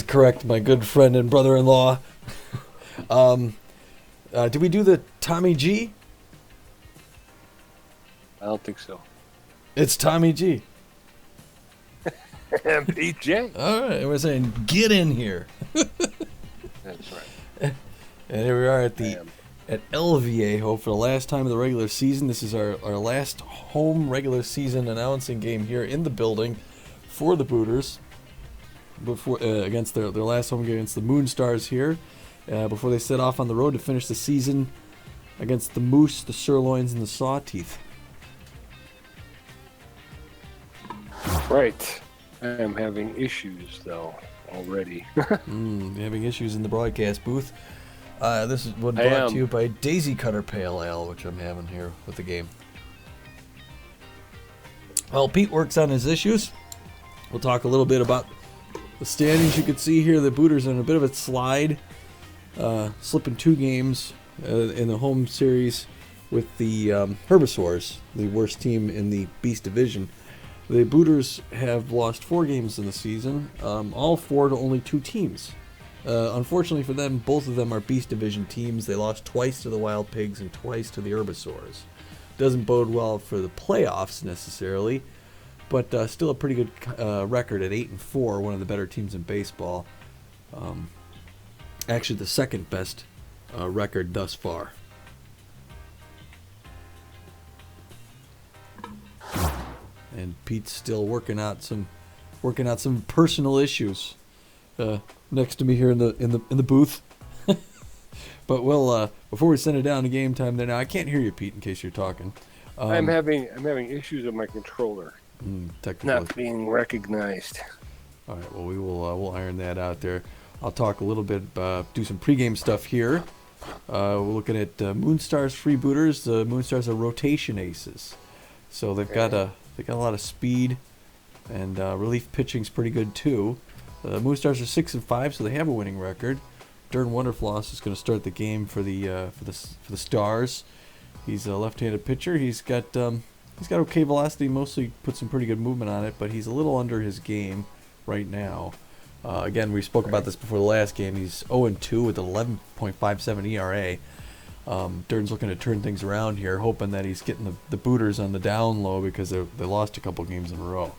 correct, my good friend and brother-in-law. Did we do the Tommy G? I don't think so. It's Tommy G. PJ. All right, we're saying get in here. That's right. And here we are at El Viejo for the last time of the regular season. This is our last home regular season announcing game here in the building for the Booters before against their last home game against the Moonstars here before they set off on the road to finish the season against the Moose, the Sirloins, and the Sawteeth. Right. I am having issues though already. Having issues in the broadcast booth. This is one brought to you by Daisy Cutter Pale Ale, which I'm having here with the game. Well, Pete works on his issues. We'll talk a little bit about the standings. You can see here the Booters on a bit of a slide, slipping 2 games in the home series with the Herbivores, the worst team in the Beast Division. The Booters have lost 4 games in the season, all 4 to only 2 teams. Unfortunately for them, both of them are Beast Division teams. They lost twice to the Wild Pigs and twice to the Herbivores. Doesn't bode well for the playoffs necessarily, but still a pretty good record at 8-4, one of the better teams in baseball. Actually, the second best record thus far. And Pete's still working out some personal issues next to me here in the booth. But we'll before we send it down to game time there now, I can't hear you, Pete, in case you're talking. I'm having issues with my controller not being recognized. All right, well we'll iron that out there. I'll talk a little bit, do some pregame stuff here. We're looking at Moonstars, Freebooters. The Moonstars are rotation aces, so they've got a lot of speed, and relief pitching's pretty good too. The Moonstars are 6-5, so they have a winning record. Dern Wonderfloss is going to start the game for the Stars. He's a left-handed pitcher. He's got okay velocity, mostly put some pretty good movement on it, but he's a little under his game right now. Again, we spoke about this before the last game. He's 0-2 with an 11.57 ERA. Dern's looking to turn things around here, hoping that he's getting the Booters on the down low because they lost a couple games in a row.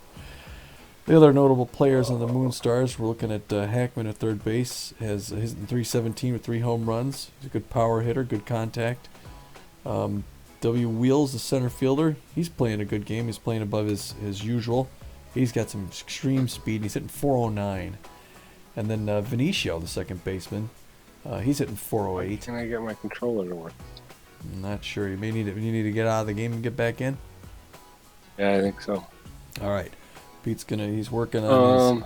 The other notable players on the Moonstars, we're looking at Hackman at third base, has hitting .317 with 3 home runs. He's a good power hitter, good contact. W. Wheels, the center fielder, he's playing a good game. He's playing above his usual. He's got some extreme speed, and he's hitting .409. And then Vinicio, the second baseman, he's hitting .408. Can I get my controller to work? I'm not sure. You need to get out of the game and get back in? Yeah, I think so. All right. He's working on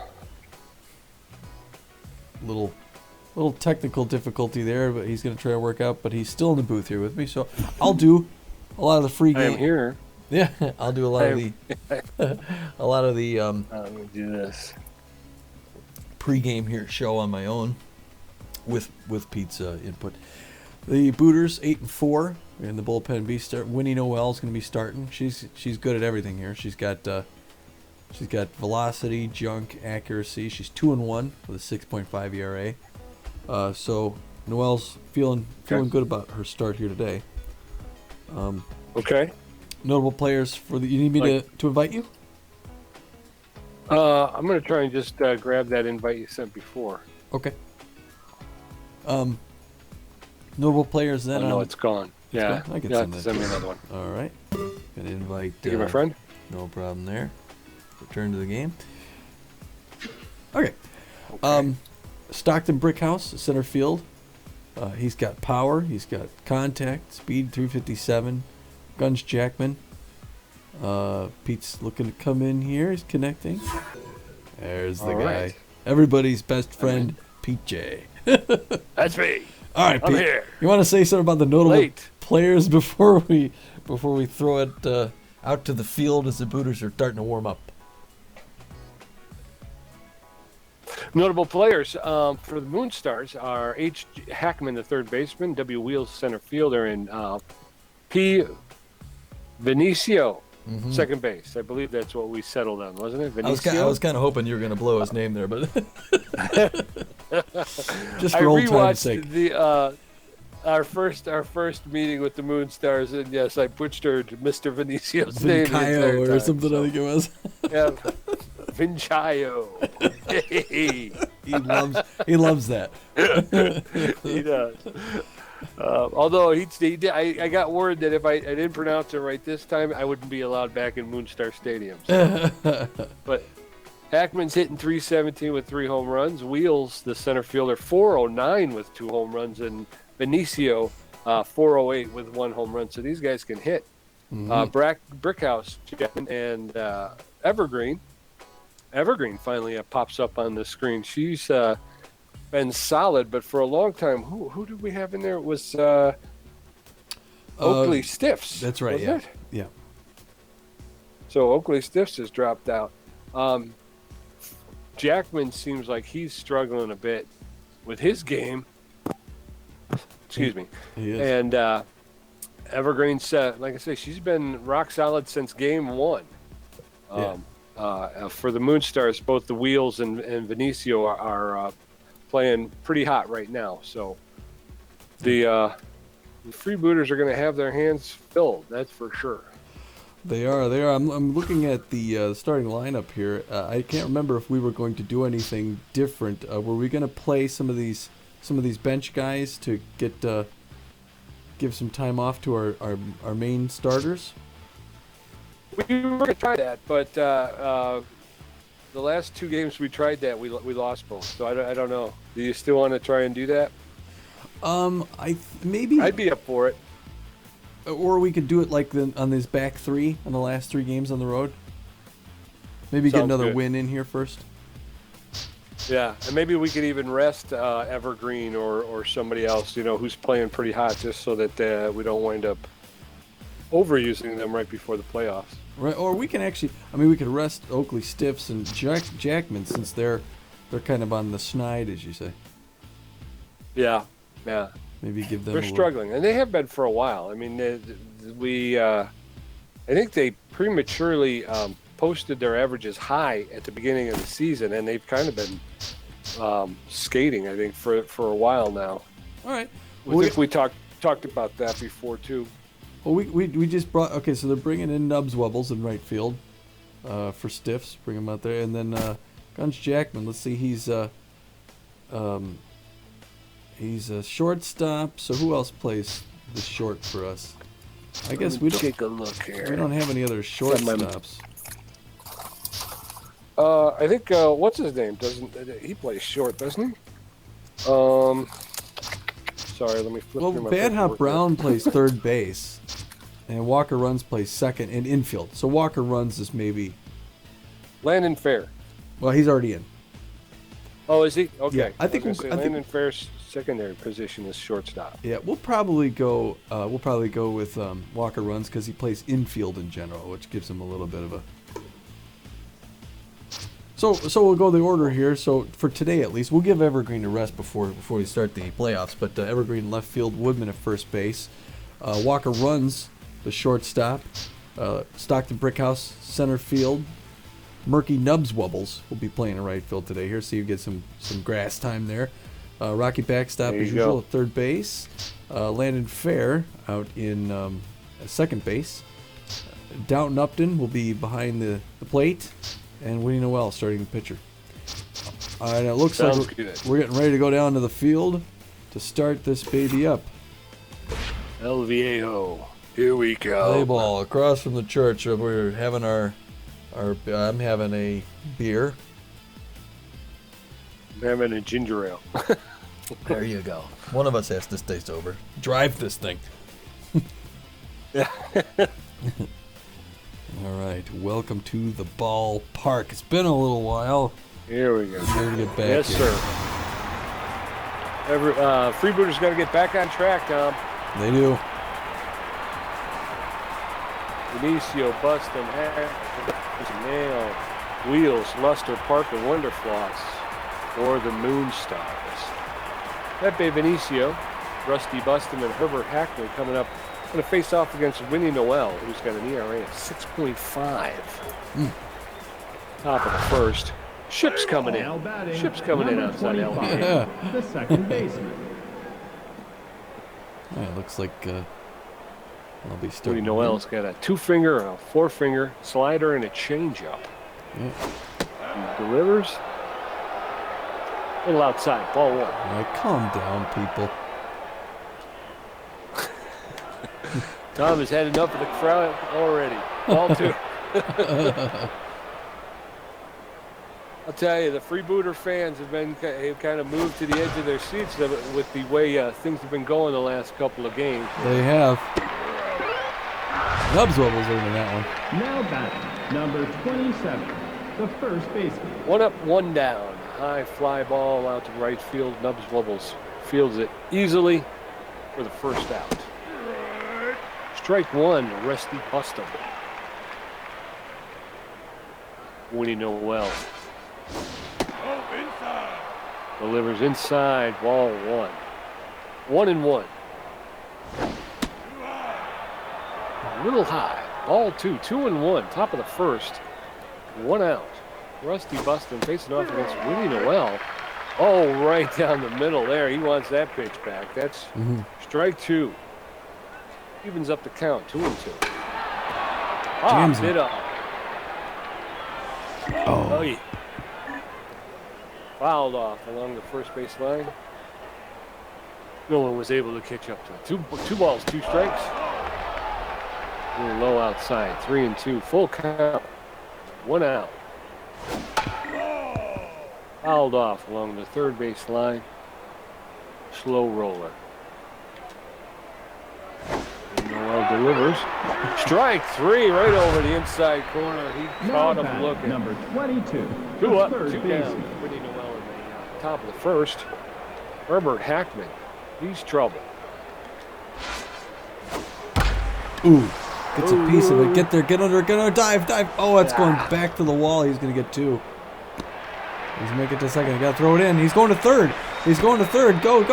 his little technical difficulty there, but he's going to try to work out, but he's still in the booth here with me, so I'll do a lot of the free game. I am here. Yeah, I'll do a lot of the let me do this. Pre-game here show on my own with Pete's input. The Booters 8-4 in the bullpen. Winnie Noel's going to be starting. She's good at everything here. She's got velocity, junk, accuracy. She's 2-1 with a 6.5 ERA. So Noel's feeling good about her start here today. Okay. Notable players for the. You need me to invite you? I'm gonna try and just grab that invite you sent before. Okay. Notable players then. Oh, no, it's gone. Yeah, I can send me another one. All right. Gonna invite. Thank you, my friend. No problem there. Return to the game. Okay. Stockton Brickhouse, center field. He's got power. He's got contact, speed, 357. Guns Jackman. Pete's looking to come in here. He's connecting. There's the guy. Right. Everybody's best friend, Pete J. That's me. All right, Pete. I'm here. You want to say something about the notable players before we throw it out to the field as the Booters are starting to warm up? Notable players for the Moonstars are H. Hackman, the third baseman, W. Wheels, center fielder, and P. Vinicio, second base. I believe that's what we settled on, wasn't it? I was Vinicio? kind of hoping you were going to blow his name there, but Just I for old time's sake. rewatched the our first meeting with the Moonstars, and yes, I butchered Mr. Vinicio's name the entire Vincaio or time, something, so, I think it was. yeah, Vincaio. Hey, He loves that. he does. Although he did, I got word that if I didn't pronounce it right this time, I wouldn't be allowed back in Moonstar Stadium. So. But Hackman's hitting 317 with 3 home runs. Wheels, the center fielder, 409 with 2 home runs, and Benicio, 408 with 1 home run. So these guys can hit. Brickhouse, Chapman, and Evergreen. Evergreen finally pops up on the screen. She's been solid, but for a long time, who did we have in there? It was Oakley Stiffs. That's right, wasn't it? Yeah. So Oakley Stiffs has dropped out. Jackman seems like he's struggling a bit with his game. Excuse me. He is. And Evergreen's, like I say, she's been rock solid since game 1. For the Moonstars, both the Wheels and Vinicio are playing pretty hot right now. So the Freebooters are going to have their hands filled, that's for sure. They are. I'm looking at the starting lineup here. I can't remember if we were going to do anything different. Were we going to play some of these bench guys to give some time off to our main starters? We were going to try that, but the last 2 games we tried that, we lost both. So I don't know. Do you still want to try and do that? Maybe. I'd be up for it. Or we could do it like on these back 3 on the last 3 games on the road. Maybe get Sounds another good. win in here first. Yeah, and maybe we could even rest Evergreen or somebody else, who's playing pretty hot, just so that we don't wind up overusing them right before the playoffs. Right, or we can actually. We could rest Oakley Stiffs and Jackman since they're kind of on the snide, as you say. Yeah. Maybe give them. They're struggling, and they have been for a while. I think they prematurely posted their averages high at the beginning of the season, and they've kind of been skating, I think, for a while now. All right. I think we talked about that before too. Well, we just brought. Okay, so they're bringing in Nubs Wubbles in right field for Stiffs. Bring him out there, and then Guns Jackman. Let's see, he's a shortstop. So who else plays the short for us? I guess we don't take a look here. We don't have any other shortstops. I think what's his name? Doesn't he plays short? Doesn't he? Sorry, let me flip. Well, through my Bad Hop paperwork Brown plays third base, and Walker Runs plays second and infield. So Walker Runs is maybe. Landon Fair. Well, he's already in. Oh, is he? Okay. Yeah, I think Landon Fair's secondary position is shortstop. Yeah, we'll probably go with Walker Runs because he plays infield in general, which gives him a little bit of a. So we'll go the order here. So for today at least, we'll give Evergreen a rest before we start the playoffs. But Evergreen left field, Woodman at first base, Walker Runs the shortstop, Stockton Brickhouse center field, Murky Nubs Wubbles will be playing in right field today here, so you get some grass time there. Rocky Backstop as usual at third base. Landon Fair out in second base. Downton Upton will be behind the plate. And Winnie Noel starting the pitcher. All right, it looks like we're getting ready to go down to the field to start this baby up. El Viejo, here we go. Play ball across from the church. We're having I'm having a beer. I'm having a ginger ale. There you go. One of us has to stay sober. Drive this thing. Yeah. All right, welcome to the ballpark. It's been a little while. Here we go. We're gonna get back. Yes, here. sir. Freebooters got to get back on track, Tom. They do. Benicio, Bustin, Nail, Wheels, Luster, Parker, Wonderfloss, or the Moonstars. Pepe Benicio, Rusty Bustin, and Herbert Hackman coming up Going to face off against Winnie Noel, who's got an ERA of 6.5. Top of the first. Ship's coming in. Ship's coming in outside LB. Yeah. The second baseman. It looks like I'll be Winnie starting. Noel's got a 2-finger, a 4-finger slider, and a changeup. Yeah. He delivers. A little outside. Ball 1. All right, calm down, people. Tom has had enough of the crowd already. Ball 2. I'll tell you, the Freebooter fans have kind of moved to the edge of their seats with the way things have been going the last couple of games. They have. Nubs Wobbles earning that one. Now batting, number 27, the first baseman. 1 up, 1 down. High fly ball out to right field. Nubs Wobbles fields it easily for the first out. Strike 1, Rusty Bustum. Winnie Noel. Delivers inside, ball 1. 1-1. A little high. Ball 2, 2-1. Top of the first. 1 out. Rusty Bustin facing off against Winnie Noel. Oh, right down the middle there. He wants that pitch back. That's strike 2. Evens up the count, 2-2. Jams him. Bit up. Oh, yeah. Fouled off along the first base line. No one was able to catch up to it. Two balls, 2 strikes. A little low outside. 3-2. Full count. 1 out. Fouled off along the third base line. Slow roller. Noel delivers. Strike 3 right over the inside corner. He caught him looking. Number 22, 2 the up, third 2 baseman. down. Winnie Noel in the top of the first. Herbert Hackman. He's trouble. Ooh, gets a piece of it. Get there, get under, dive. Oh, it's going back to the wall. He's going to get 2. He's making it to second. He got to throw it in. He's going to third. Go.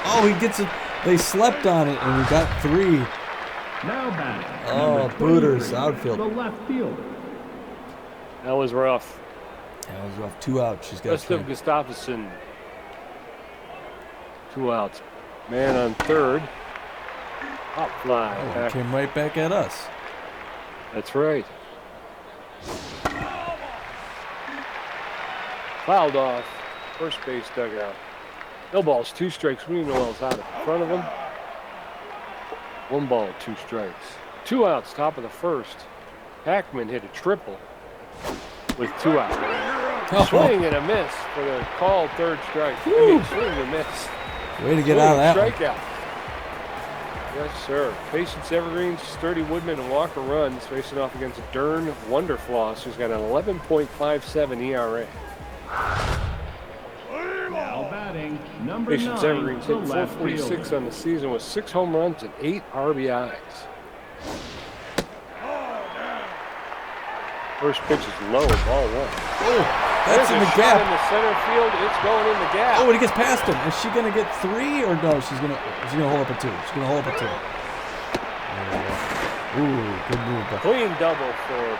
Oh, he gets it. They slept on it, and he got 3. Now batting, Oh, number Booters, 23, outfield. the left fielder. That was rough. That was rough. 2 out. She's got Gustav Gustafsson. 2 outs. Man on third. Hop fly. Oh, back. it came right back at us. That's right. Fouled off. First base dugout. No balls, 2 strikes. Winnie Noel's out in front of him. 1 ball, 2 strikes. 2 outs, top of the first. Hackman hit a triple with 2 outs. Swing and a miss for the called third strike. Swing and miss. Way to get out of that one. Strikeout. Yes, sir. Patience Evergreen, Sturdy Woodman, and Walker runs facing off against Dern Wonderfloss, who's got an 11.57 ERA. Now batting, number Patience 9, Evergreen's the hit left 446 fielder. on the season with 6 home runs and 8 RBIs. First pitch is low, ball 1. Oh, that's in the shot gap. in the center field. It's going in the gap. Oh, and he gets past him. Is she gonna get 3 or no? She's gonna hold up a 2. She's gonna hold up a 2. Ooh, good move. Clean double for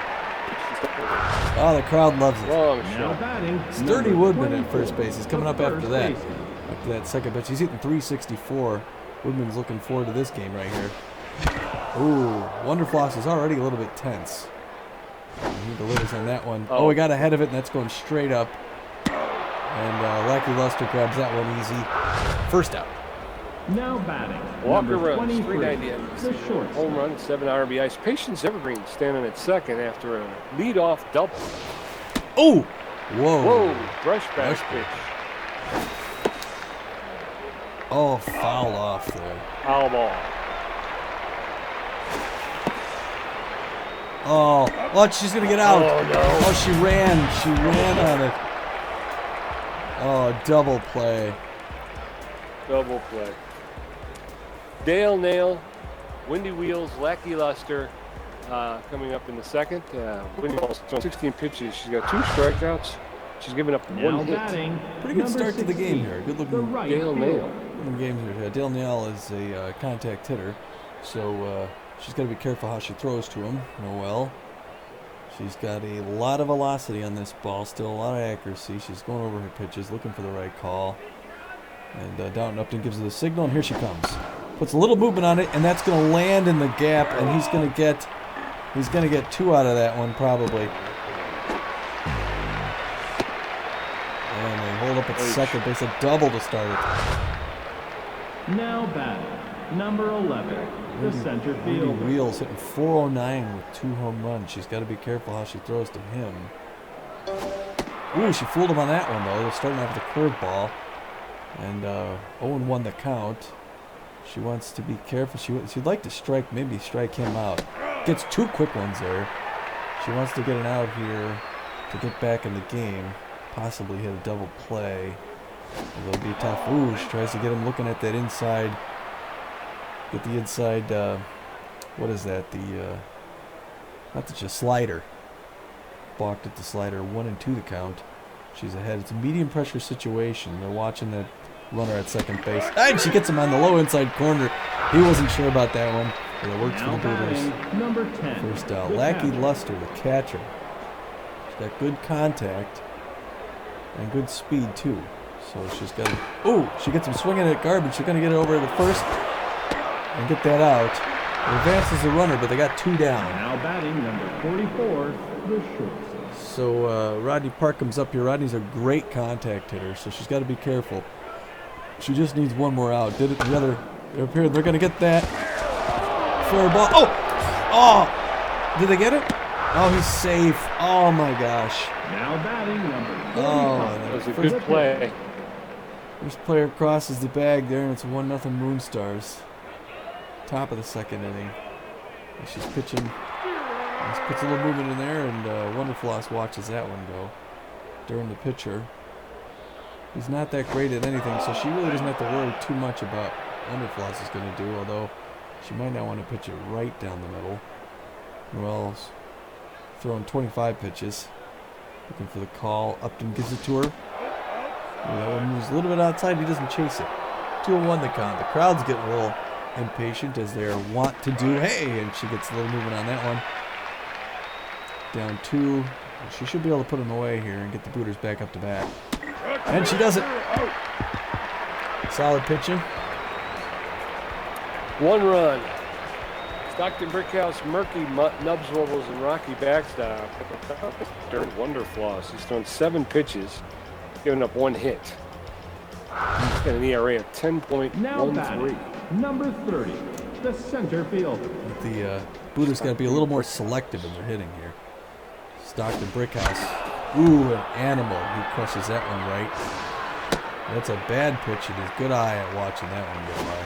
Oh, the crowd loves it. long Now shot. batting, Sturdy number Woodman at 24, first base. He's coming up the after first that. baseman. After that second pitch, he's hitting 364. Woodman's looking forward to this game right here. Ooh, Wonderfloss is already a little bit tense. And he delivers on that one. Oh, he got ahead of it, and that's going straight up. And Lackey Luster grabs that one easy. First out. Now batting, Walker number runs, 23, 390 the short. home run, 7 RBIs. Patience Evergreen standing at second after a leadoff double. Oh! Whoa. Whoa, brush back Brush pitch. Oh, fouled off there. Foul ball. Oh, watch, she's going to get out. Oh, no. Oh, she ran on it. Oh, double play. Double play. Dale Nail, Windy Wheels, Lackey Luster coming up in the second. Windy Wheels thrown 16 pitches. She's got 2 strikeouts. She's given up Now 1 hit. batting, Pretty good number start to the 16, game here. Good the looking right Dale fielder. Nail. game here. Dale Neal is a contact hitter. So she's got to be careful how she throws to him. Noelle. She's got a lot of velocity on this ball, still a lot of accuracy. She's going over her pitches, looking for the right call. And Downton Upton gives her the signal, and here she comes. Puts a little movement on it, and that's going to land in the gap, and he's going to get 2 out of that one probably. And they hold up at second base, a double to start it. Now batting, number 11, the center Rudy fielder. Wheels hitting .409 with 2 home runs. She's got to be careful how she throws to him. Ooh, she fooled him on that one, though. They're starting out with a curveball. And 0-1 the count. She wants to be careful. She'd like to maybe strike him out. Gets 2 quick ones there. She wants to get an out here to get back in the game. Possibly hit a double play. It'll be tough. Ooh, she tries to get him looking at that inside. Get the inside, what is that? Not the slider. Balked at the slider. 1-2 the count. She's ahead. It's a medium pressure situation. They're watching that runner at second base. And she gets him on the low inside corner. He wasn't sure about that one, but it worked for the Booters. Number 10. First out. the Lackey catcher. Luster, the catcher. She's got good contact and good speed, too. So she's got to... Ooh, she gets him swinging at garbage. She's going to get it over to first and get that out. It advances the runner, but they got 2 down. Now batting, number 44, the shortstop. So Rodney Park comes up here. Rodney's a great contact hitter, so she's got to be careful. She just needs 1 more out. Did it the other... They're up here. They're going to get that. Fair ball. Oh! Oh! Did they get it? Oh, he's safe. Oh, my gosh. Now batting, number 45. Oh, That was a good play. First player crosses the bag there, and it's 1-0 Moonstars. Top of the second inning. And she's pitching. She puts a little movement in there, and Wonderfloss watches that one go. During the pitcher. He's not that great at anything, so she really doesn't have to worry too much about what Wonderfloss is going to do, although she might not want to pitch it right down the middle. Noelle's throwing 25 pitches. Looking for the call. Upton gives it to her. That one moves a little bit outside. He doesn't chase it. 2-1 the count. The crowd's getting a little impatient as they want to do. Hey, and she gets a little movement on that one. Down 2. She should be able to put him away here and get the Booters back up to bat. And she does it. Solid pitching. 1 run. Stockton Brickhouse, Murky, Nubs Wobbles, and Rocky Backstop. During Wonderfloss, he's thrown 7 pitches, giving up 1 hit. He's got an ERA of Now 10.13. batting, number 30, the center fielder. But the Booters got to be a little more selective in their hitting here. Stockton Brickhouse. Ooh, an animal. He crushes that one right. That's a bad pitch, and he's good eye at watching that one go by.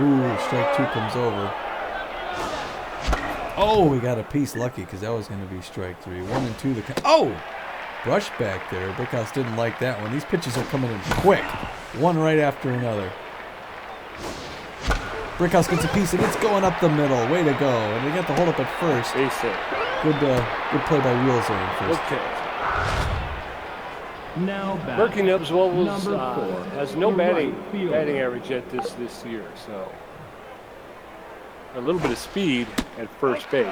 Ooh, strike 2 comes over. Oh, we got a piece lucky because that was going to be strike 3. 1-2 the count. Oh! Brush back there. Brickhouse didn't like that one. These pitches are coming in quick. One right after another. Brickhouse gets a piece, and it's going up the middle. Way to go. And they got the hold up at first. Base hit. Good play by Wheels there in first. Okay. Now batting, Murky Nubs Wobbles number 4, has no the batting right fielder. average yet this year, so a little bit of speed at first base.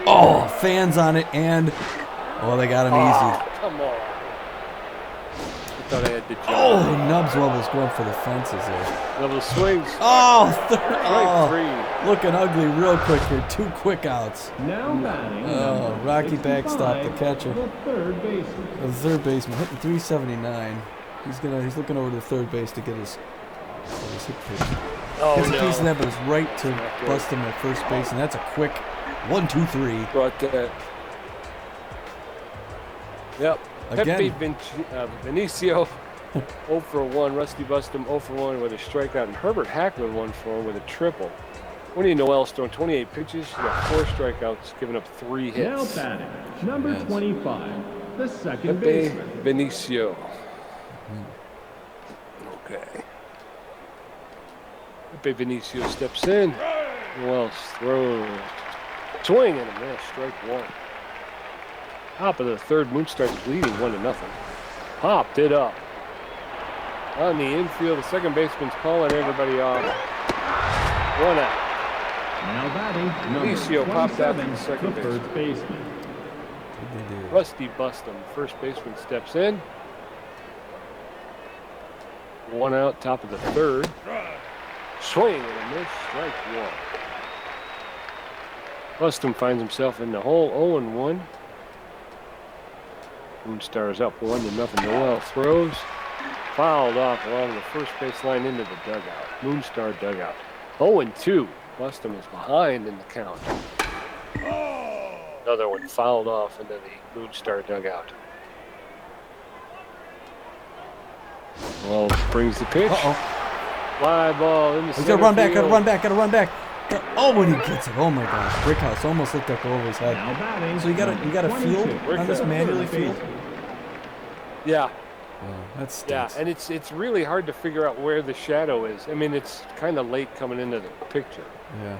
Oh, fans on it, and they got him easy. Come on. I thought I had to jump. Oh, Nubs Wobbles going for the fences there. Double swings. Oh, Strike 3. looking ugly real quick here. 2 quick outs. Now batting, Oh, number Rocky 65, backstop, the catcher. the third baseman. The third baseman hitting 379. He's looking over to the third base to get his hit pitch. Oh, Gets a no. piece of that, but it's right to Not good. bust him at first base, and that's a quick 1-2-3. But, yep. Again. Pepe Benicio 0 for 1. Rusty Bustum 0 for 1 with a strikeout. And Herbert Hackman 1 for 1 with a triple. Winnie Noel's thrown 28 pitches. She got 4 strikeouts, giving up 3 hits. Now batting, number Yes. 25, the second Pepe baseman. Benicio. Okay. Pepe Benicio steps in. Noel's throws. Swing and a miss. Strike 1. Top of the third, Moonstars leading 1-0. Popped it up. on the infield. The second baseman's calling everybody off. 1 out. Now batting, number Alicio popped out to 27, the second the first baseman. Rusty Bustum, first baseman, steps in. 1 out, top of the third. Swing and a miss, strike 1. Bustum finds himself in the hole, 0-1. Moonstars up 1-0. Noel throws. Fouled off along the first base line into the dugout. Moonstar dugout. 0-2. Bustum is behind in the count. Another one fouled off into the Moonstar dugout. Well, brings the pitch. Fly ball in the center Gotta run back, field. gotta run back. Oh, when he gets it. Oh my gosh. Brickhouse almost let that go over his head. Now batting, So you gotta field number on this 22, manually third field? baseman. Yeah, That's yeah, and it's really hard to figure out where the shadow is. I mean, it's kind of late coming into the picture. yeah.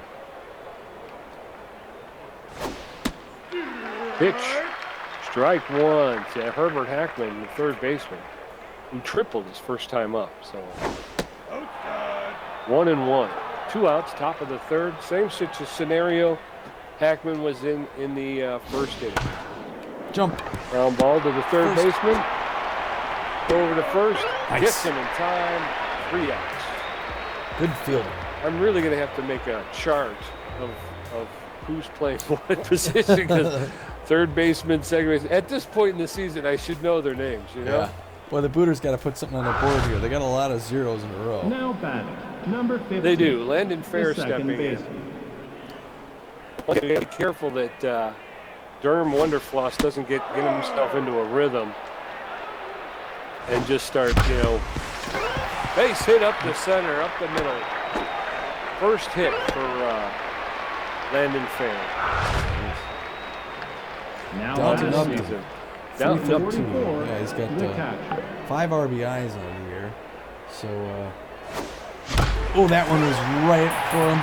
Pitch, strike 1 to Herbert Hackman, the third baseman, who tripled his first time up. So 1-1, 2 outs, top of the third. Same scenario Hackman was in the first inning. Jump. Ground ball to the third First. baseman. Over to first. Nice. Gets him in time. 3 outs. Good fielding. I'm really going to have to make a chart of who's playing what position, because third baseman, second baseman. At this point in the season, I should know their names, you know? Yeah. Well, the Booters got to put something on the board here. They got a lot of zeros in a row. Now batting, number 15. They do. Landon Fair the second stepping in. baseman. You got to be careful that Durham Wonderfloss doesn't get himself into a rhythm and just start, base hit up the center, up the middle. First hit for Landon Fair. Now Down to batting, nothing. Season. Down to 3-2. 44, Yeah, he's got the catcher. 5 RBIs on the year. So, that one was right for him.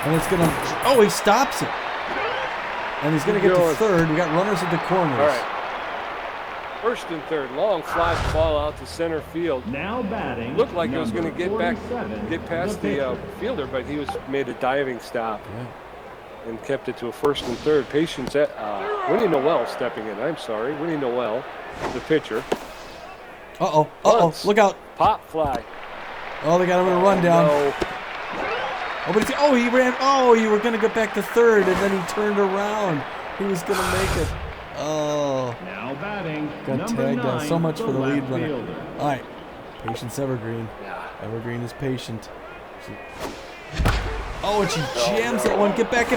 And it's going to, he stops it. And he's going to get to third. We got runners at the corners. All right. First and third, long fly ball out to center field. Now batting. Looked like it was going to number get 47, past the fielder, but he made a diving stop Yeah. and kept it to a first and third. Patience at Winnie Noel stepping in. I'm sorry, Winnie Noel, the pitcher. Look out. Pop fly. Oh, they got him in a rundown. No. Oh, but he ran. Oh, you were going to get back to third, and then he turned around. He was going to make it. Oh. Now batting. Got number tagged on. 9, So much for the lead left runner. fielder. All right. Patience Evergreen. Yeah. Evergreen is patient. And she jams that one. Get back.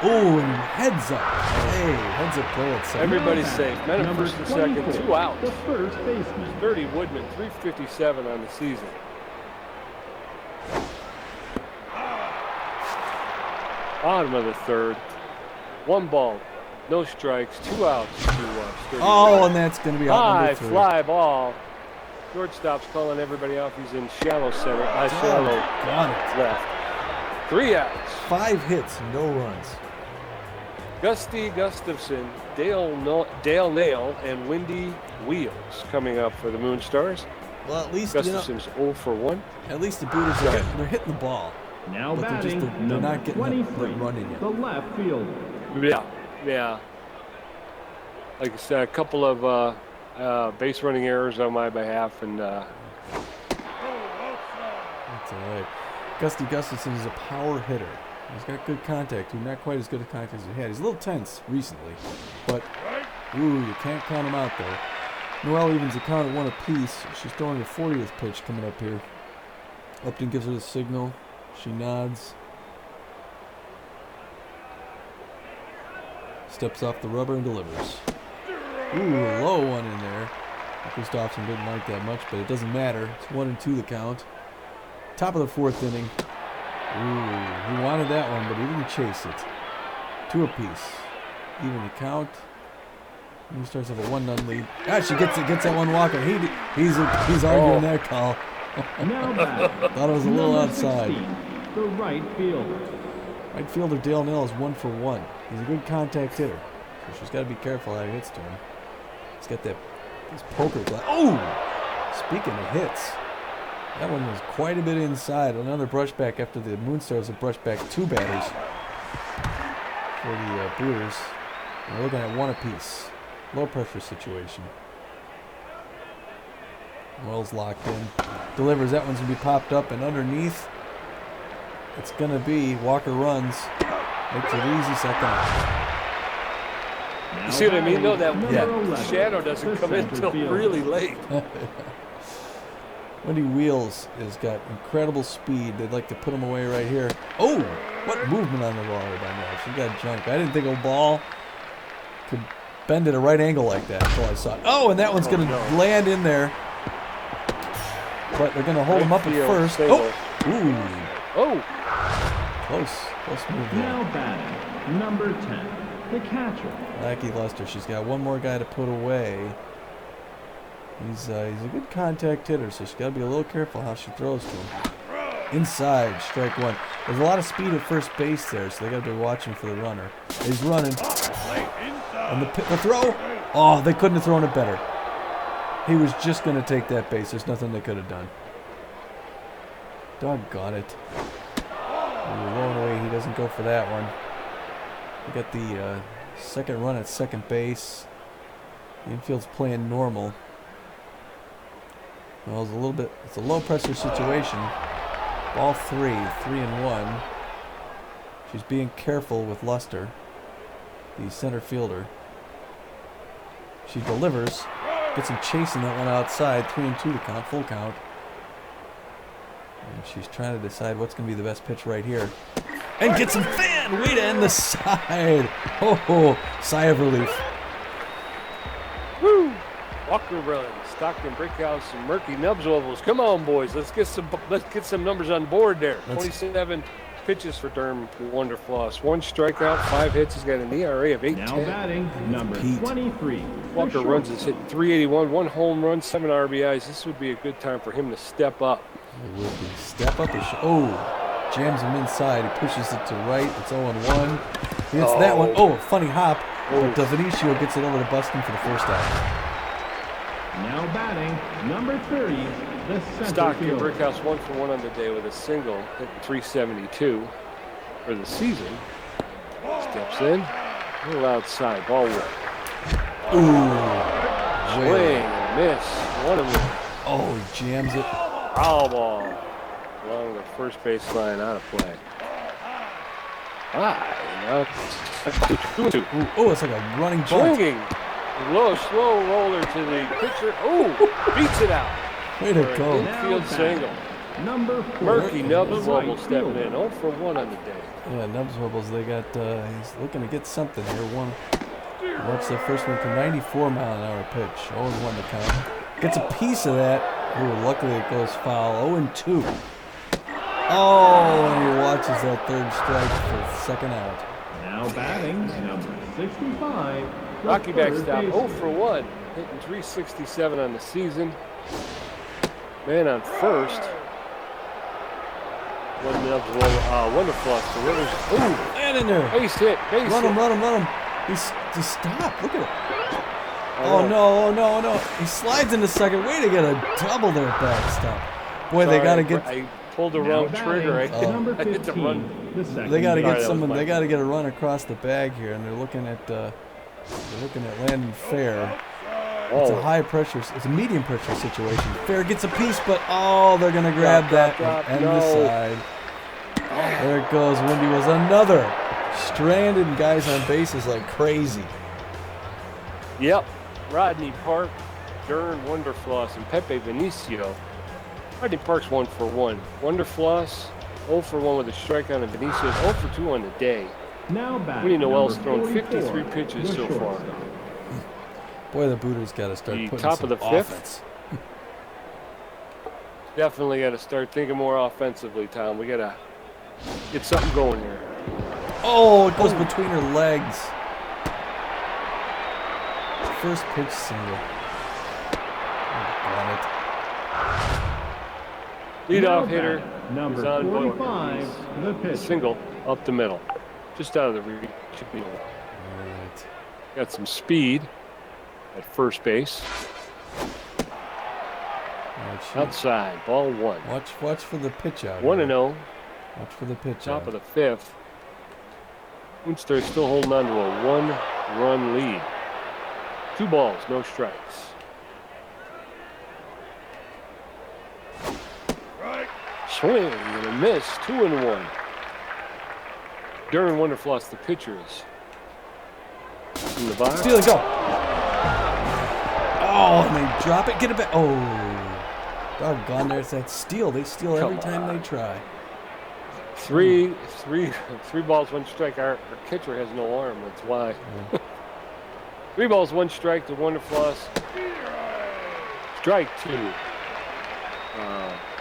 Oh, and heads up. Hey, heads up play at second. Everybody's safe. Men at Number first and second, 24, 2 outs. The first baseman. 30 Woodman, 357 on the season. Bottom of the third. 1 ball, no strikes, 2 outs to Sturdy. Oh, and that's going to be out High number 3. fly ball. Shortstop's calling everybody off. He's in shallow center, shallow Got it. left. 3 outs. 5 hits, no runs. Gusty Gustafson, Dale Nail, and Windy Wheels coming up for the Moonstars. Well, at least Gustafson's 0 for 1. at least the Booters they're hitting the ball. Now But they're batting. just- they're number not getting the 23, running yet. The left fielder. Yeah. Like I said, a couple of base running errors on my behalf, and That's all right. Gusty Gustafson is a power hitter. He's got good contact. He's not quite as good a contact as he had. He's a little tense recently, but you can't count him out though. Noelle evens the count at 1 apiece. She's throwing her 40th pitch coming up here. Upton gives her the signal. She nods. Steps off the rubber and delivers. Ooh, a low one in there. Gustafson didn't like that much, but it doesn't matter. It's 1-2 the count. Top of the 4th inning. Ooh, he wanted that one, but he didn't chase it. 2 apiece. Even the count. Moonstars have a 1-0 lead. She gets that one walking. He's arguing that call. Now batting. Thought it was a little number outside. 16, The right fielder. Right fielder Dale Nell is 1 for 1. He's a good contact hitter, so she's got to be careful how he hits to him. He's got these poker glass. Oh! Speaking of hits, That one was quite a bit inside. Another brushback after the Moonstars have brushed back 2 batters for the Booters. And we're looking at 1 apiece. Low pressure situation. Wells locked in. Delivers. That one's going to be popped up and underneath. It's going to be Walker runs. Makes it easy, second out. You see what I mean, though? That Yeah. shadow doesn't come in until really late. Wendy Wheels has got incredible speed. They'd like to put him away right here. Oh, what movement on the ball by now. She got junked. I didn't think a ball could bend at a right angle like that until I saw it. Oh, and that one's going to land in there. But they're going to hold him up at first. Oh, ooh. Oh. Close move there. Now batting, number 10, the catcher. Lackey Luster. She's got 1 more guy to put away. He's a good contact hitter, so she's got to be a little careful how she throws to him. Inside, strike 1. There's a lot of speed at first base there, so they got to be watching for the runner. He's running. And the throw. Oh, they couldn't have thrown it better. He was just going to take that base. There's nothing they could have done. Doggone it. Low and away. He doesn't go for that one. We got the second run at second base. The infield's playing normal. Well, it's a low pressure situation. Ball 3-1. She's being careful with Luster, the center fielder. She delivers, gets him chasing that one outside. 3-2 to count, full count. And she's trying to decide what's going to be the best pitch right here. And gets him fan! Way to end the side! Oh, sigh of relief. Woo! Walker runs. Stockton Brickhouse and Murky Nubs Ovals. Come on, boys. Let's get some numbers on board there. 27 pitches for Durham Wonderfloss. 1 strikeout, 5 hits. He's got an ERA of 8.10. Now batting, number 23. Walker runs is hitting .381, 1 home run, 7 RBIs. This would be a good time for him to step up. It will be. Step up. Jams him inside. He pushes it to right. It's 0-1. He hits that one. Oh, funny hop. But Vinicio gets it over to Buston for the first out. Now batting, number 30, the center Stockton fielder. Brickhouse 1 for 1 on the day with a single, hitting .372 for the season. Steps in, a little outside, ball 1. Ooh. Swing and miss. 1-1. Oh, he jams it. Foul ball along the first baseline, out of play. Now it's 2-2. Oh, it's like a running bunt. Swinging. Low, slow roller to the pitcher. Oh, beats it out. Way to For an go. infield single. Number 4, Murky Nubs the right Wobble stepping fielder. in. 0 for 1 on the day. Yeah, Nubs Wobbles, they got, he's looking to get something here. Watch the first one to 94-mile-an-hour pitch. 0-1 to count. Gets a piece of that. Ooh, luckily it goes foul. 0-2. Oh, and he watches that third strike for the second out. Now batting, number 65, the Rocky third backstop. baseman. 0 for 1. Hitting .367 on the season. Man on first. One Nubs Wonderfloss delivers. Ooh, And in there. base hit. Base Run hit. him. He's stopped. Look at it. Oh no. He slides into second. Way to get a double there backstop. Boy, they Sorry, got to get. I pulled the Now wrong batting, trigger. number I hit the 15, run. the second They got to Sorry, get that someone. was my They got to get a run across the bag here, and they're looking at Landon Fair. It's a high pressure. It's a medium pressure situation. Fair gets a piece, but they're gonna grab Drop, that and no. the side. There it goes. Wendy was another stranded and guys on bases like crazy. Yep. Rodney Park, Dern Wonderfloss, and Pepe Vinicio. Rodney Park's 1 for 1. Wonderfloss 0 for 1 with a strikeout, and Vinicio's 0 for 2 on the day. Now batting, Winnie Noel's number thrown 44, 53 pitches the so far. shortstop. Boy, the Booters got to start The putting top some of the fifth? offense. Definitely got to start thinking more offensively, Tom. We got to get something going here. Oh, it goes between her legs. First pitch single. Got it. Leadoff Now hitter batting, number is on board. 45, the pitcher. Single up the middle, just out of the reach of the goal. All right. Got some speed at first base. shoot. Outside, ball 1. Watch for the pitch out. 1-0. Watch for the pitch Top out. of the 5th. Moonstars still holding on to a 1-run lead. 2 balls, no strikes. Swing and a miss. 2-1. Darren Wonderfloss, the pitchers. In the box. Steal it, go. Oh, and they drop it. Get it back. Oh, doggone, there's that steal. They steal every time they try. Three balls, 1 strike. Our catcher has no arm. That's why. 3 balls, 1 strike to Wonderfloss. Strike 2.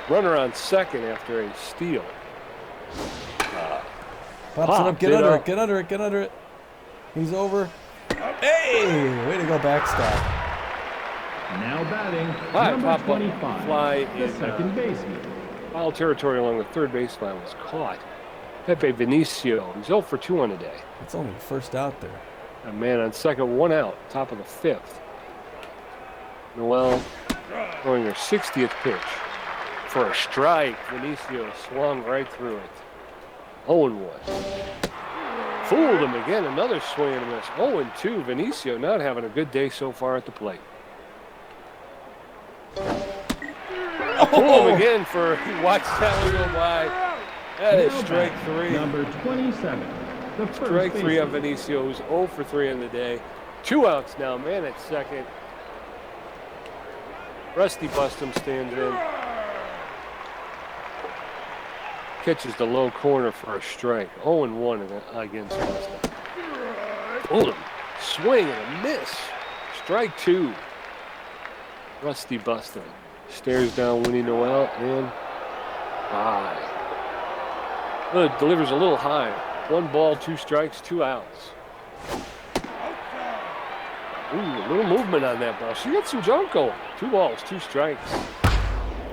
Runner on second after a steal. Pops it up. Get under it. Get under it. Get under it. He's over. Hey, way to go, backstop. Now batting, High number pop-up 25, fly the in second baseman. foul territory along the third baseline was caught. Pepe Vinicio. He's 0 for 2 on the day. It's only the first out there. A man on second, 1 out, top of the 5th. Noel throwing their 60th pitch for a strike. Vinicio swung right through it. 0-1. Fooled him again. Another swing and a miss. 0-2. Vinicio not having a good day so far at the plate. Fool him again for watch that one go by. That is Now strike batting, 3. Number 27, the first Strike 3 on baseman. Vinicio, who's 0 for 3 on the day. 2 outs now. Man at second. Rusty Bustum stands in. Catches the low corner for a strike. 0-1 against Bustum. Hold him. Swing and a miss. Strike 2. Rusty Bustum stares down Winnie Noel and high. Delivers a little high. 1 ball, 2 strikes, 2 outs. Ooh, a little movement on that ball. She got some junk going. 2 balls, 2 strikes.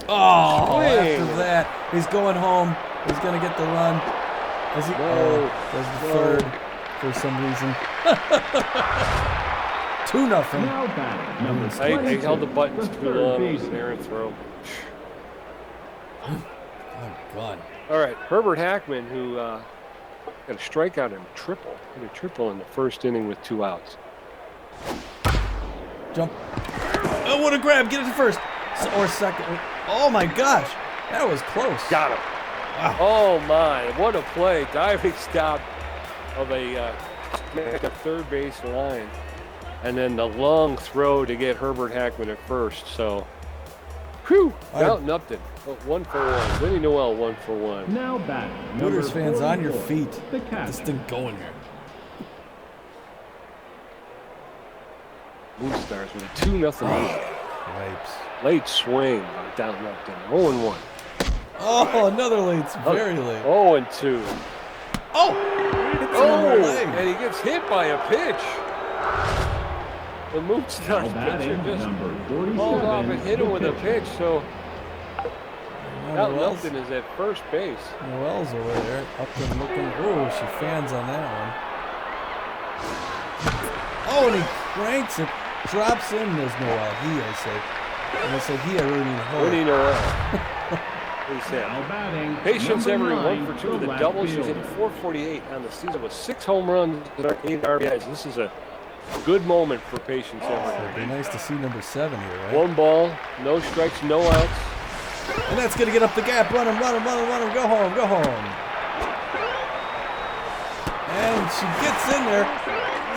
Oh, Swing. after that, he's going home. He's going to get the run. Is he? No. Does the No. third for some reason. 2-0. Now batting, number I 22, held the buttons the too third long. It was an baseman. errant throw. Oh, God. All right, Herbert Hackman, who got a strikeout and a triple. Hit a triple in the first inning with 2 outs. Jump. Oh, what a grab. Get it to first. Or second. Oh, my gosh. That was close. Got him. Wow. Oh, my. What a play. Diving stop of a third base line. And then the long throw to get Herbert Hackman at first. So, whew, out nothing. 1 for 1. Winnie Noel 1 for 1. Now batting, number Booters fans, on your 44, feet. the Get this captain. thing going here. Moonstars with a 2-0 lead. Grapes. Late swing, but down nothing. 0-1. Oh, another late. It's very late. 0-2. Oh! Hits him in the leg. And he gets hit by a pitch. The Now Moonstars pitcher batting, just number hauled off 47, and hit him the with a pitcher. pitch. So out Noel's, nothing is at first base. Noel's over there. Up and looking. Oh, she fans on that one. Oh, and he cranks it. Drops in. There's Noel. He, I say. And I say he, I really mean Winnie her. Noel. He Now said. batting, Patience number every 9, 1 for 2 with the a left double. She's fielder. hitting 448 on the season with 6 home runs and 8 RBIs. This is a good moment for Patience every. It'd be nice to see number 7 here, right? 1 ball, no strikes, no outs. And that's going to get up the gap. Run him, run him, run him, run him. Go home, go home. And she gets in there.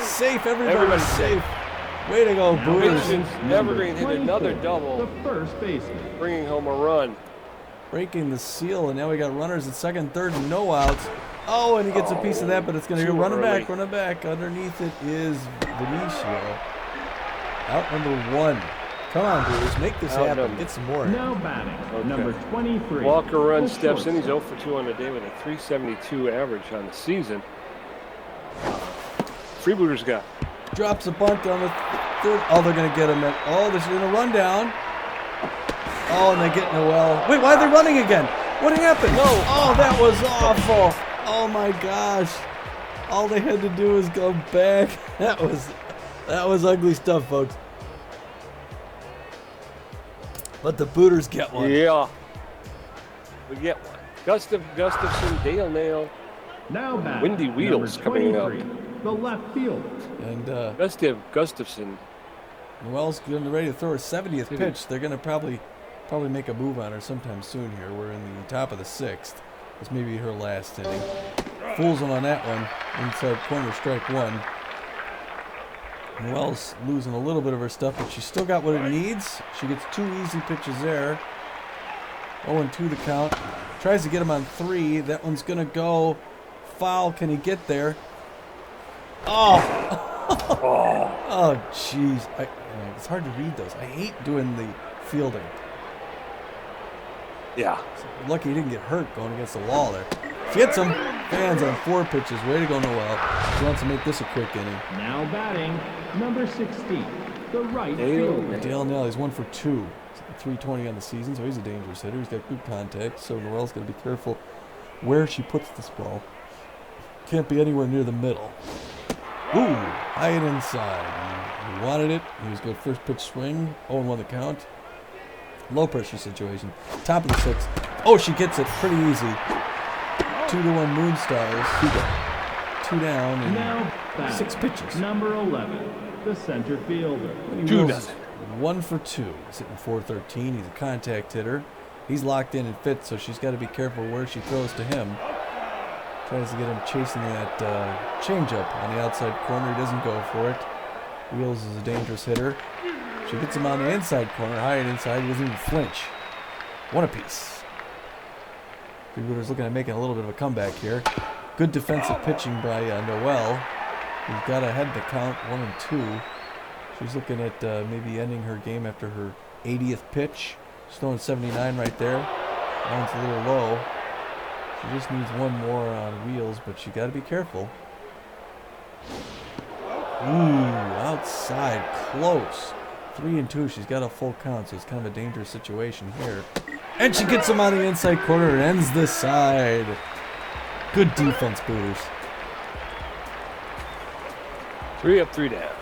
Safe, everybody's safe. Way to go, Now Booters. batting, Patience number Evergreen hit another 24, double. The first baseman. Bringing home a run. Breaking the seal, and now we got runners at second, third, and no outs. Oh, and he gets a piece of that, but it's going to go Too running early. back, running back. Underneath it is Vinicio. Out number 1. Come on, Booters, make this Out happen. number- Get some more. in. Now batting, Okay. number 23. Walker the runs, steps in. He's shortstop. 0 for 2 on the day with a 372 average on the season. Freebooters got Drops a bunt on the third. Oh, they're going to get him. Oh, they're going to run down. Oh, and they get Noel. Wait, why are they running again? What happened? No. Oh, that was awful. Oh, my gosh. All they had to do was go back. That was ugly stuff, folks. But the Booters get one. Yeah. We get one. Gustafson, Dale Nail, Now back. Windy Wheels number coming up. 23, the left fielder. And Gustafson. Noel's getting ready to throw her 70th pitch. They're going to probably make a move on her sometime soon here. We're in the top of the 6th. This may be her last inning. Fools him on that one. Inside corner, strike one. Noel's losing a little bit of her stuff, but she's still got what it needs. She gets 2 easy pitches there. 0-2 the count. Tries to get him on 3. That one's going to go foul. Can he get there? Oh! Oh, jeez. It's hard to read those. I hate doing the fielding. Yeah. So lucky he didn't get hurt going against the wall there. Gets him. Fans on 4 pitches. Way to go, Noel. She wants to make this a quick inning. Now batting, number 60, the right fielder. Dale Nell, he's 1 for 2. 320 on the season, so he's a dangerous hitter. He's got good contact, so Noel's got to be careful where she puts this ball. Can't be anywhere near the middle. Ooh, high and inside. He wanted it. He was good first pitch swing. 0-1 the count. Low pressure situation. Top of the 6th. Oh, she gets it pretty easy. 2-1 Moonstars. 2 down and Now batting, 6 pitches. number 11, the center fielder. 2-0. 1 for 2. He's hitting .413. He's a contact hitter. He's locked in and fit, so she's got to be careful where she throws to him. Tries to get him chasing that changeup on the outside corner. He doesn't go for it. Wheels is a dangerous hitter. She gets him on the inside corner, high and inside. He doesn't even flinch. 1 apiece. Freebooters looking at making a little bit of a comeback here. Good defensive pitching by Noel. He's got ahead the count, 1-2. She's looking at maybe ending her game after her 80th pitch. She's throwing 79 right there. That one's a little low. She just needs 1 more on Wheels, but she got to be careful. Ooh, outside, close. 3-2. She's got a full count, so it's kind of a dangerous situation here. And she gets him on the inside corner and ends this side. Good defense, Booters. 3 up, 3 down.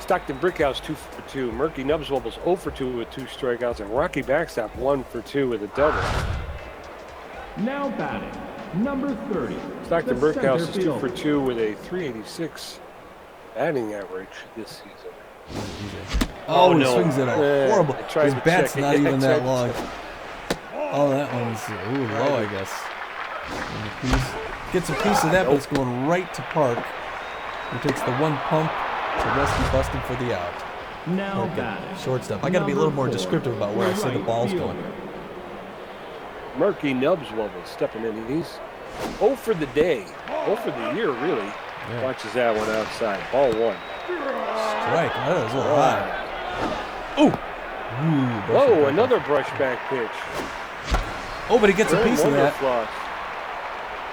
Stockton Brickhouse 2 for 2. Murky Nubswobbles 0 for 2 with 2 strikeouts. And Rocky Backstop 1 for 2 with a double. Now batting, number 30, Stockton the Brickhouse center is 2 for fielder. 2 with a .386 batting average this season. Oh, he no. swings it out. Horrible. I tried His to bat's check it. not I even that tried to long. check Oh, that one's low, I guess. And a piece. Gets a piece of that, but it's going right to Park. He takes the 1 pump to Rusty Bustin for the out. Now Okay. batting, Shortstop. I got to be a little more number 4, descriptive about where I say the right ball's fielder. going. Murky Nubswobbles stepping in. He's 0 for the day. 0 for the year, really. Yeah. Watches that one outside. Ball 1. Strike. That was a little high. Ooh. Ooh, brush it Oh, back another off. brushback pitch. Oh, but he gets a piece of that. Floss.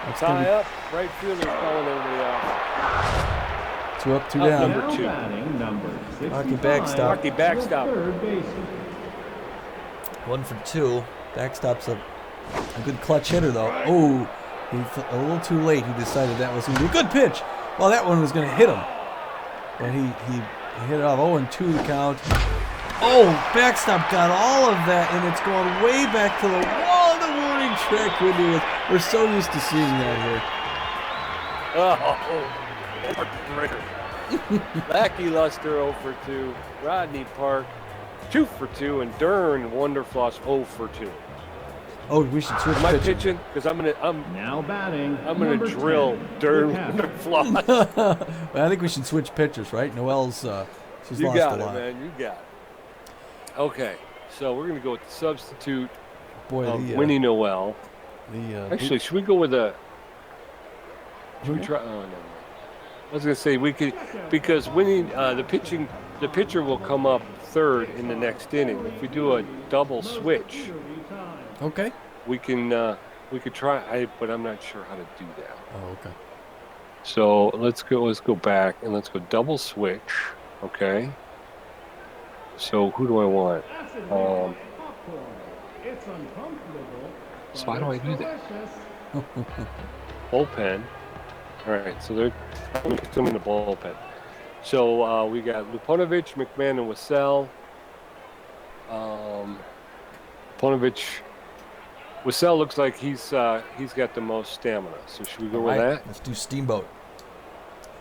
That's gonna Tie up. Right fielder calling everybody off. be 2 up, 2 Up down. number now 2. batting, number 65, Rocky backstop. Rocky backstop. the third baseman. 1 for 2. Backstop's a good clutch hitter, though. Oh, a little too late. He decided that was going to be a good pitch. Well, that one was going to hit him. But he hit it off. 0-2 the count. Oh, backstop got all of that, and it's going way back to the wall of the warning track window. We're so used to seeing that here. Oh, Lackey Luster 0 for 2. Rodney Park 2 for 2, and Dern Wonderfloss 0 for 2. Oh, we should switch Am I pitching. pitching? Because I'm Now batting, gonna number drill 10, Dern the captain. Wonderfloss. Well, I think we should switch pitchers, right? Noel's she's You lost got a it, lot. man. You got it. Okay, so we're gonna go with the substitute Boy, of the Winnie Noel. Actually, should we go with a? Should we try? Oh no. I was gonna say we could, because Winnie the pitcher will come up third in the next inning. If we do a double switch, okay. we could try. But I'm not sure how to do that. Oh, okay. So let's go back and let's go double switch. Okay. So who do I want? So how do I do that? Bullpen. All right, so they're in the bullpen. So we got Luponovich, McMahon, and Wassell. Ponovich. Wassell looks like he's got the most stamina. So should we go with that? Let's do Steamboat.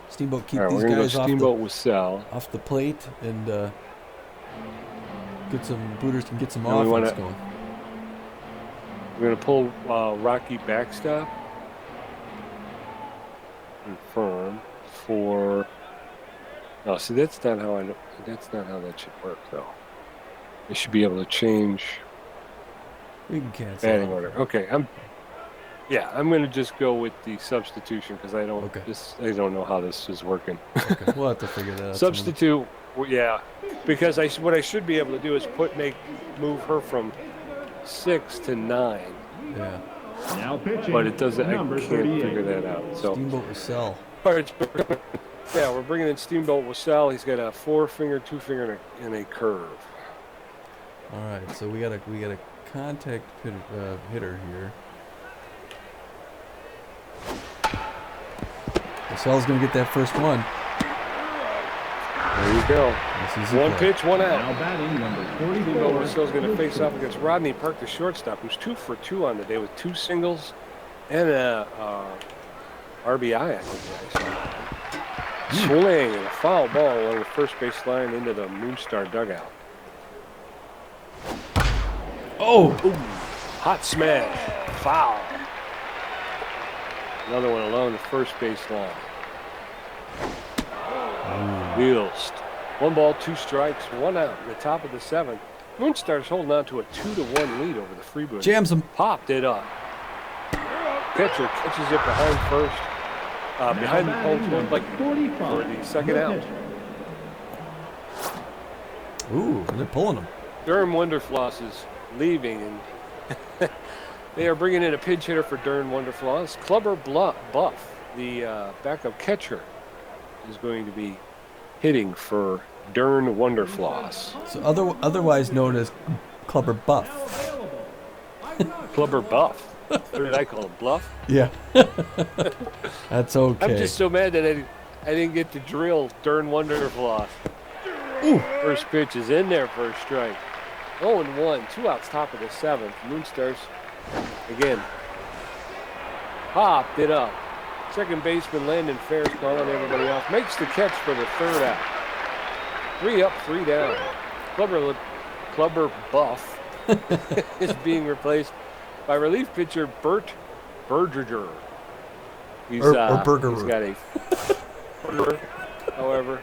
Steamboat, keep All right, these we're gonna guys go off Steamboat Wassell. the plate and get some Booters can get some And we offense wanna- going. We're gonna pull Rocky backstop. Confirm for. No, see that's not how I know. That's not how that should work though. They should be able to change We can cancel. batting it. order. Okay, I'm gonna just go with the substitution because I don't Okay. I don't know how this is working. Okay, we'll have to figure that out. Substitute, yeah, because what I should be able to do is move her from 6 to 9, Yeah. Now pitching. but it doesn't. I Number can't 38. figure that out. So. Steamboat Wassell. Yeah, we're bringing in Steamboat Wassell. He's got a 4-finger, 2-finger, and a curve. All right, so we got a contact hitter here. Wassell's gonna get that first one. There you go. This is One it. pitch, one Now out. batting number Steamboat 44. Wassell's going to face off against Rodney Park, the shortstop, who's 2 for 2 on the day with 2 singles and a RBI, I think. Swing and a foul ball along the first base line into the Moonstar dugout. Oh, Hot smash. Foul. Another one along the first base line. Wheels. 1 ball, 2 strikes, 1 out in the top of the 7th. Moonstars holding on to a 2-1 lead over the Freebooters. jams him. Popped it up. Catcher catches it behind first. Behind the home plate, like for the second out. Ooh, they're pulling him. Durham Wonderfloss is leaving, and they are bringing in a pinch hitter for Durham Wonderfloss. Clubber Buff, the backup catcher, is going to be hitting for Durham Wonderfloss. So otherwise known as Clubber Buff. Clubber Buff. What did I call him? Bluff? Yeah. That's okay. I'm just so mad that I didn't get to drill Durham Wonderfloss. Ooh. First pitch is in there for a strike. 0-1, 2 outs, top of the 7th. Moonstars again popped it up. Second baseman Landon Ferris calling everybody off. Makes the catch for the 3rd out. 3 up, 3 down. Clubber Buff is being replaced by relief pitcher Bert Berger. He's Berger. He's got a however,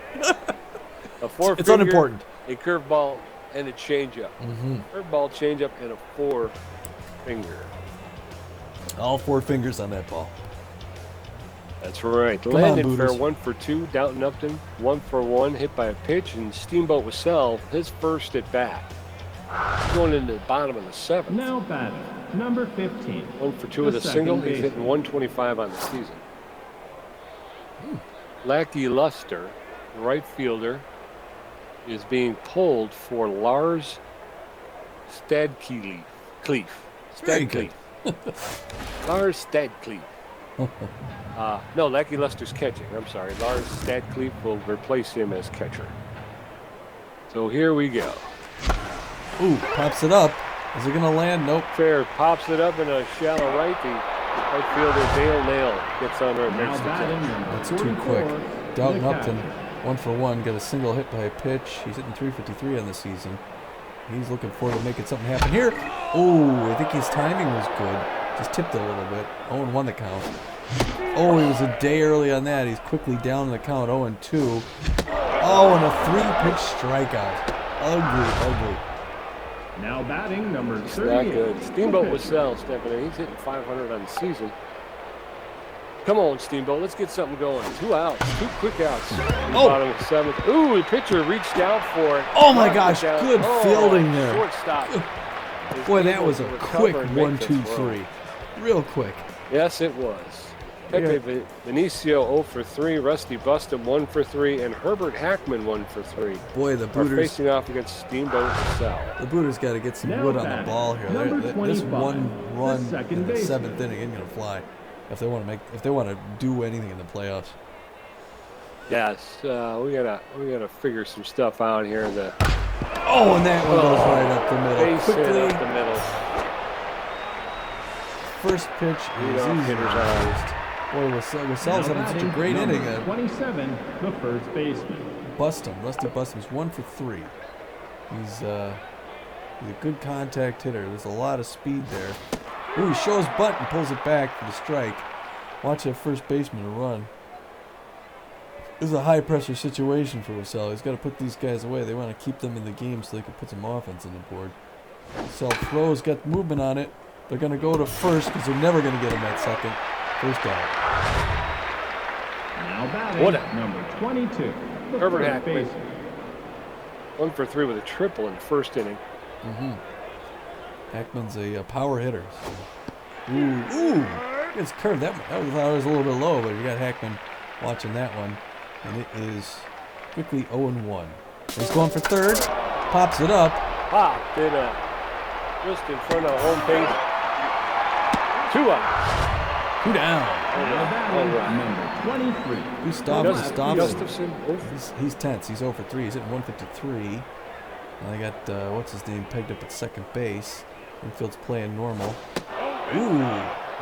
a 4-finger, It's unimportant. a curveball, and a changeup. Curveball, changeup, and a 4-finger. All 4 fingers on that ball. That's right. Come on, Landon Fair Booters. 1 for 2. Downton Upton 1 for 1. Hit by a pitch, and Steamboat Wassell his first at bat. Going into the bottom of the 7th. Now batting number 15. 1 for 2 with a The single. second He's hitting 125 on the season. Lackey Luster, the right fielder, is being pulled for Lars Stadkleef. Very good. Lars Stadkleef. No, Lackey Luster's catching. I'm sorry. Lars Stadkleef will replace him as catcher. So here we go. Ooh, pops it up. Is it gonna land? Nope. Fair pops it up in a shallow right. The right fielder Dale Nail gets under and Now makes the batting catch. number That's too 44. quick. Downton the Upton, catcher. 1 for 1, got a single hit by a pitch. He's hitting 353 on the season. He's looking forward to making something happen here. Oh, I think his timing was good. Just tipped it a little bit. 0-1 the count. Oh, he was a day early on that. He's quickly down in the count, 0-2. Oh, and a 3-pitch strikeout. Ugly. Now batting number It's 38. not good. Steamboat The Wassell stepping in. He's hitting 500 on the season. Come on, Steamboat. Let's get something going. 2 outs. 2 quick outs. In the Oh. bottom of the 7th. Ooh, the pitcher reached out for it. Oh my Knocked it gosh, down. good fielding there. Shortstop. is Boy, that able was to a recover quick and 1, make the 2, throw. 3. Real quick. Yes, it was. Pepe Benicio 0 for 3, Rusty Bustum 1 for 3, and Herbert Hackman 1 for 3. Boy, the Are Booters. facing off against Steamboat Wassell. The Booters got to get some Now wood on the batting, ball here. number This 25, one run the second in the baseman. 7th inning ain't gonna fly if they want to do anything in the playoffs. Yes, we gotta figure some stuff out here. The Oh, and that one goes right up the middle. Base hit Quickly, up the middle. first pitch is Leadoff easy. hitters out. Boy, Wassell's Now having such a batting, great number inning. 27, the first baseman. Rusty Bustam's 1 for 3. He's a good contact hitter. There's a lot of speed there. Ooh, he shows butt and pulls it back for the strike. Watch that first baseman run. This is a high pressure situation for Wassell. He's got to put these guys away. They want to keep them in the game so they can put some offense on the board. Wassell throws, got movement on it. They're going to go to first because they're never going to get him at second. First out. Now batting, What a- number 22, the Herbert first Hackman. baseman. 1 for 3 with a triple in the first inning. Hackman's a power hitter. So. Ooh, it's curved. That was a little bit low, but you got Hackman watching that one, and it is quickly 0-1. He's going for third, pops it up. Popped it up. Just in front of home plate. 2 out. 2 down. Now batting, number 23, Gustafson. Gustafson. He's tense. He's 0 for 3. He's hitting 153. And I got what's his name pegged up at second base. Infield's playing normal. Ooh,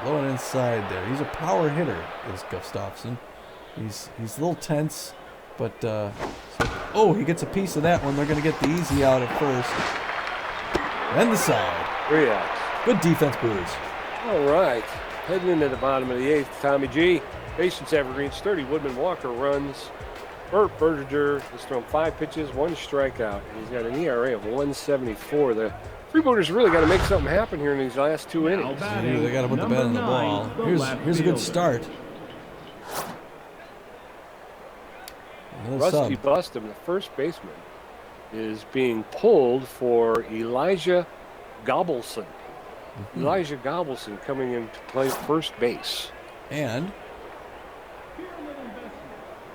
low and inside there. He's a power hitter, is Gustafson. He's a little tense, but he gets a piece of that one. They're going to get the easy out at first. And the side. 3 outs. Good defense, Booters. All right. Heading into the bottom of the 8th, Tommy G. Patience evergreens, 30. Woodman Walker runs. Bert Berger has thrown 5 pitches, 1 strikeout. And he's got an ERA of 174. The Freebooters really got to make something happen here in these last 2 now innings. batting, They got to put the bat on the ball. 9, the left Here's a good fielder. start. Another Rusty sub. Bustam, the first baseman, is being pulled for Elijah Gobbleson. Elijah Gobbleson coming in to play first base. And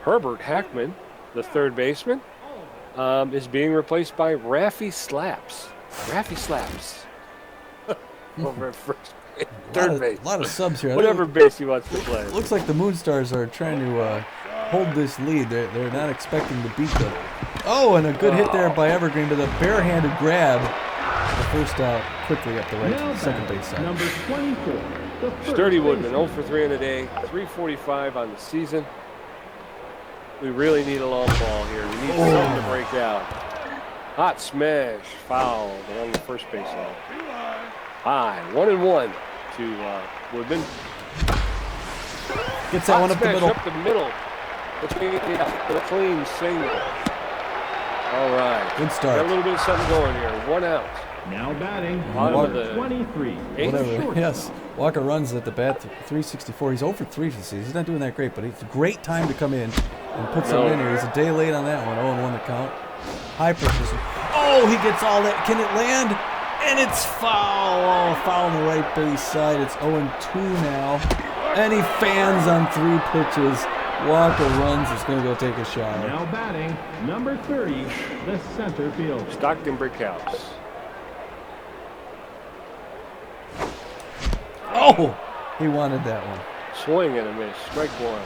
Herbert Hackman, the third baseman, is being replaced by Raffy Slaps. Raffy Slaps. Over at first base. Third base. A lot of subs here. Whatever base he wants to play. Looks like the Moonstars are trying to hold this lead. They're not expecting to beat them. Oh, and a good hit there by Evergreen with a barehanded grab. The first out quickly up the right to Now the second batting, base side. number 24, the first Sturdy Woodman, baseman. 0 for 3 in the day, 345 on the season. We really need a long ball here. We need something to break out. Hot smash, foul along the first base line. High, 1-1 to Woodman. Gets that one up the Smash middle. up the middle. The clean single. All right. Good Got a start. little bit of something going here. 1 out. Now batting, Bottom of number the 23, eighth. the Whatever. shortstop. Yes. Walker runs at the bat, 364. He's 0 for 3 for the season. He's not doing that great, but it's a great time to come in and put something in here. He's a day late on that one. 0-1 the count. High pressure. Oh, he gets all that. Can it land? And it's foul. Oh, foul on the right base side. It's 0-2 now. And he fans on 3 pitches. Walker runs. He's going to go take a shower. Now batting, number 30, the center fielder. Stockton Brickhouse. Oh, he wanted that one. Swing and a miss. Strike 1.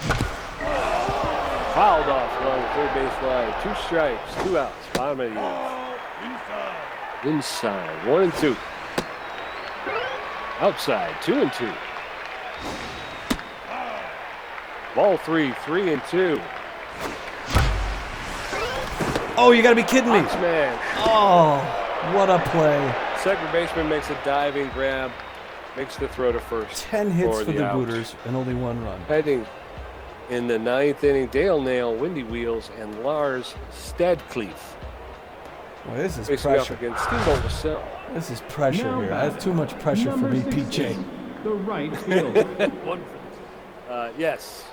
Fouled off along the third base line. 2 strikes, 2 outs. Bottom of the 8th. Inside. 1-2. Outside. 2-2. Ball 3. 3-2. Oh, you got to be kidding me. Hot smash. Oh, what a play. Second baseman makes a diving grab. Makes the throw to first. 10 hits for the out. Booters and only 1 run. Heading in the 9th inning, Dale Nail, Windy Wheels, and Lars Stadkleef. Boy, this is Facing up pressure. against Steamboat Vassell. This is pressure Now here. That's too much pressure for number me, 16, PJ. the right fielder. Yes.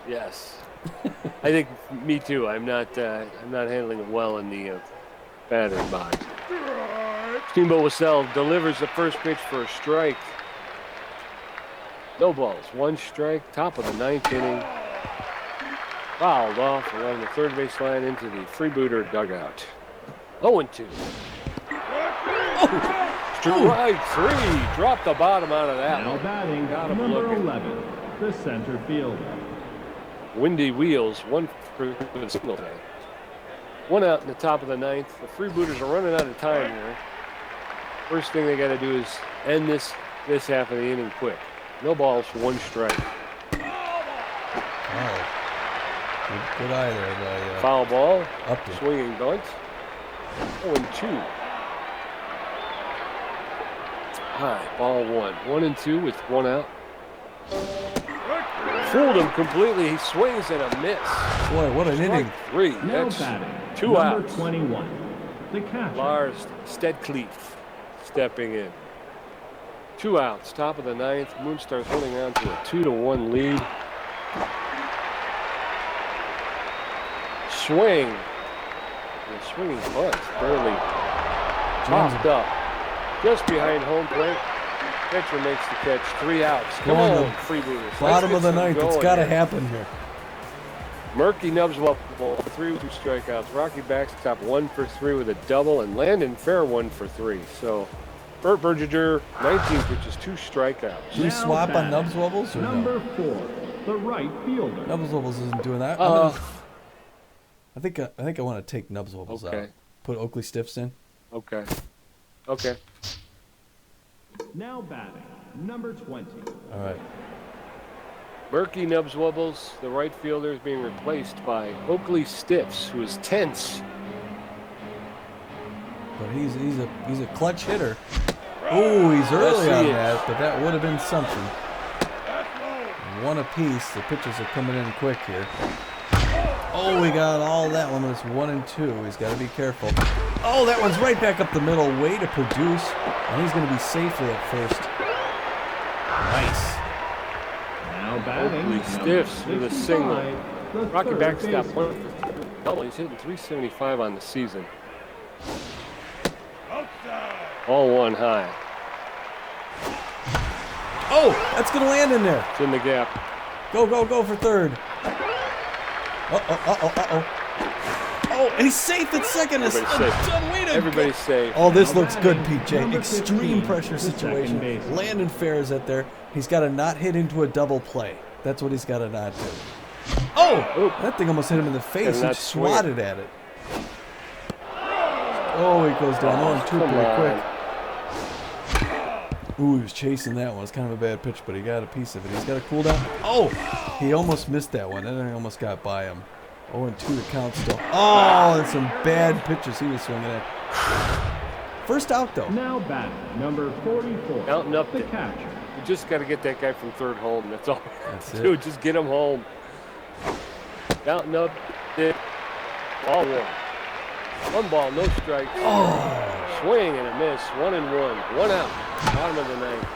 I think me too. I'm not handling it well in the batter's box. Steamboat Vassell delivers the first pitch for a strike. No balls, 1 strike. Top of the 9th inning. Fouled off along the third base line into the Freebooter dugout. 0-2. Strike 3. Drop the bottom out of that Now one. batting, Got him number looking. 11, the center fielder. Windy Wheels, 1 for the single day. One out in the top of the ninth. The Freebooters are running out of time here. First thing they got to do is end this half of the inning quick. No balls, 1 strike. Oh. Good eye there by Foul ball. Upton. Swinging bunt. 0-2. High, ball 1. 1-2 with 1 out. Fooled him completely. He swings and a miss. Boy, what an inning. 3. Now That's batting, 2 number outs. 21, the catcher. Lars Stedkleef stepping in. 2 outs, top of the ninth. Moonstars holding on to a 2-1 lead. Swing. The swinging bunt barely popped up. Just behind home plate. Catcher makes the catch. 3 outs. Come Going on, to Freebooters. Bottom Let's of the get some ninth. It's going got to here. happen here. Murky nubs well, 3 with 2 strikeouts. Rocky backstop 1 for 3 with a double, and Landon Fair 1 for 3. So Bert Berginger, 19 pitches, 2 strikeouts. Do we Now swap on batting, Nubs Wobbles or number no? 4, the right fielder. Nubs Wobbles isn't doing that. Uh, I think I want to take Nubs Wobbles Okay. out. Put Oakley Stiffs in. Okay. Now batting, number 20, All right. Murky Nubs Wobbles, the right fielder, is being replaced by Oakley Stiffs, who is tense. But he's a clutch hitter. Oh, he's early Yes, on he is. that, but that would have been something. 1 apiece. The pitches are coming in quick here. Oh, we got all that one. It's 1-2. He's got to be careful. Oh, that one's right back up the middle. Way to produce. And he's going to be safely at first. Nice. now batting, Oakley number Stiffs with a 65, single. the Rocky third backstop baseman. 1 for 3. Double. He's hitting 375 on the season. All 1 high. Oh, that's going to land in there. It's in the gap. Go for third. Uh-oh. Oh, and he's safe at second. Everybody's safe. Way to Everybody's go. safe. Oh, this Now looks good, batting, PJ. number Extreme 15, pressure the second situation. baseman. Landon Fair is at there. He's got to not hit into a double play. That's what he's got to not do. Oh, that thing almost hit him in the face. Gotta He not swing it. swatted at it. Oh, he goes down 0-2 Come pretty on. quick. Ooh, he was chasing that one. It's kind of a bad pitch, but he got a piece of it. He's got to cool down. Oh, he almost missed that one. And then he almost got by him. 0-2 to count still. Oh, that's some bad pitches he was swinging at. First out, though. Now batting, number 44, Out and up the there. catcher. You just got to get that guy from third home. That's all. That's Dude, it. just get him home. Out and up. Ball 1. 1 ball, no strikes. Swing and a miss. 1-1. 1 out. Bottom of the ninth.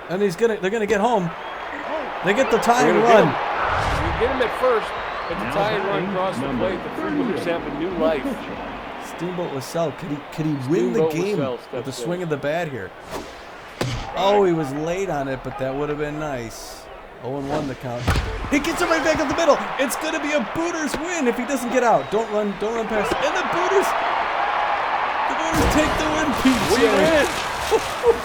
And they're gonna get home. They get the tie They're and gonna get run. him. You get him at first, but the Now tie and run batting, across the number plate. The Freebooters 38, have a new life. the pitcher. Steamboat Lassell, could he win the Steamboat game Lassell with the steps swing in. of the bat here? Oh, he was late on it, but that would have been nice. 0-1 the count. He gets it right back up the middle. It's going to be a Booters win if he doesn't get out. Don't run past. And the Booters take the win, PJ. We win!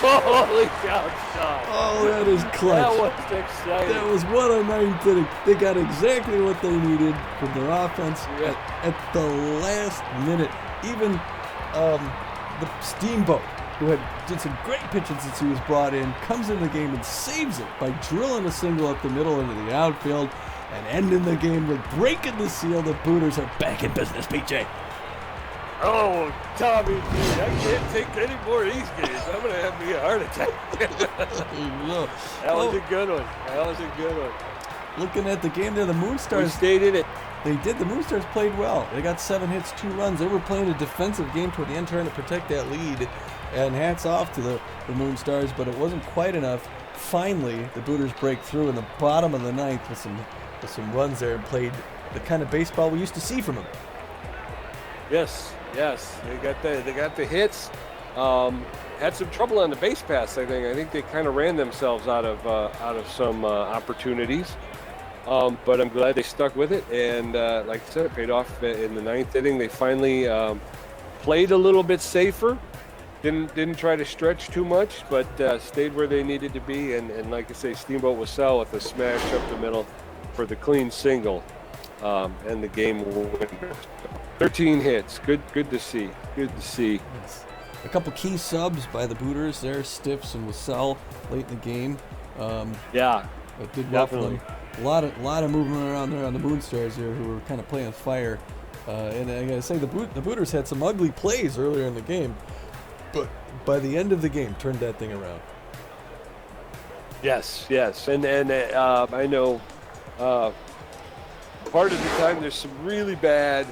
Holy cow, Sean. Oh, that is That clutch. was exciting. That was what a ninth inning. They got exactly what they needed from their offense at the last minute. Even the Steamboat, who did some great pitching since he was brought in, comes in the game and saves it by drilling a single up the middle into the outfield and ending the game with breaking the seal. The Booters are back in business, PJ. Oh, Tommy, dude, I can't take any more of these games. I'm going to have me a heart attack. That was a good one. Looking at the game there, the We Moonstars, stayed in it. they did. The Moonstars played well. They got 7 hits, 2 runs. They were playing a defensive game toward the end, trying to protect that lead. And hats off to the Moonstars, but it wasn't quite enough. Finally, the Booters break through in the bottom of the ninth with some runs there and played the kind of baseball we used to see from them. Yes. They got the hits. Had some trouble on the base pass, I think. I think they kind of ran themselves out of some opportunities. But I'm glad they stuck with it. And like I said, it paid off in the ninth inning. They finally played a little bit safer. Didn't try to stretch too much, but stayed where they needed to be. And like I say, Steamboat Lassell with a smash up the middle for the clean single and the game winner. 13 hits. Good to see. Good to see. Yes. A couple key subs by the Booters there, Stiffs and Wassell late in the game. Yeah, It did well for them. definitely. A lot of movement around there on the Moonstars here, who were kind of playing with fire. And I gotta say, the Booters had some ugly plays earlier in the game, but by the end of the game, turned that thing around. Yes, and I know part of the time there's some really bad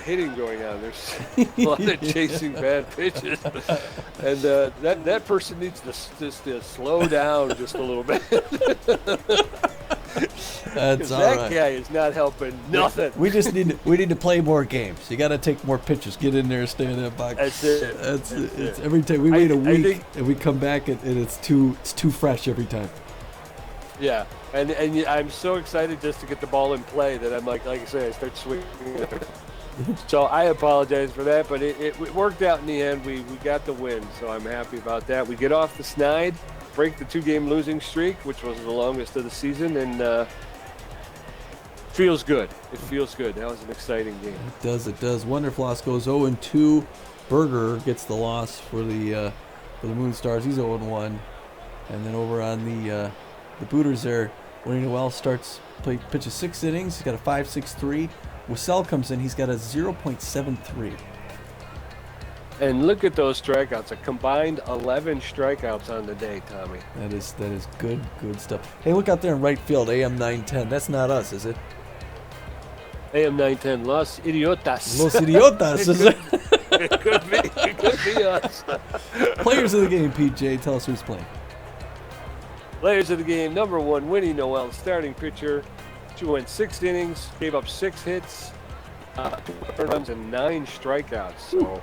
hitting going on. There's a lot of chasing bad pitches, and that person needs to slow down just a little bit. That's all that right. guy is not helping nothing. We just need to play more games. You got to take more pitches. Get in there, stay in that box. That's it. That's it. it. It's every time we wait a I week think- and we come back and it's too fresh every time. Yeah, and I'm so excited just to get the ball in play that I'm like I say, I start swinging. So I apologize for that, but it worked out in the end. We got the win, so I'm happy about that. We get off the snide, break the 2-game losing streak, which was the longest of the season, and feels good. It feels good. That was an exciting game. It does. It does. Wonderfloss goes 0-2. Berger gets the loss for the Moonstars. He's 0-1. And then over on the Booters there, Winnie Noel pitches 6 innings. He's got a 5.63. Wassell comes in. He's got a 0.73. And look at those strikeouts. A combined 11 strikeouts on the day, Tommy. That is good stuff. Hey, look out there in right field, AM 910. That's not us, is it? AM 910, Los Idiotas. Los Idiotas, is it? It could be us. Players of the game, PJ. Tell us who's playing. Players of the game, number 1, Winnie Noel, starting pitcher. She went 6 innings, gave up 6 hits, 2 runs, and 9 strikeouts. So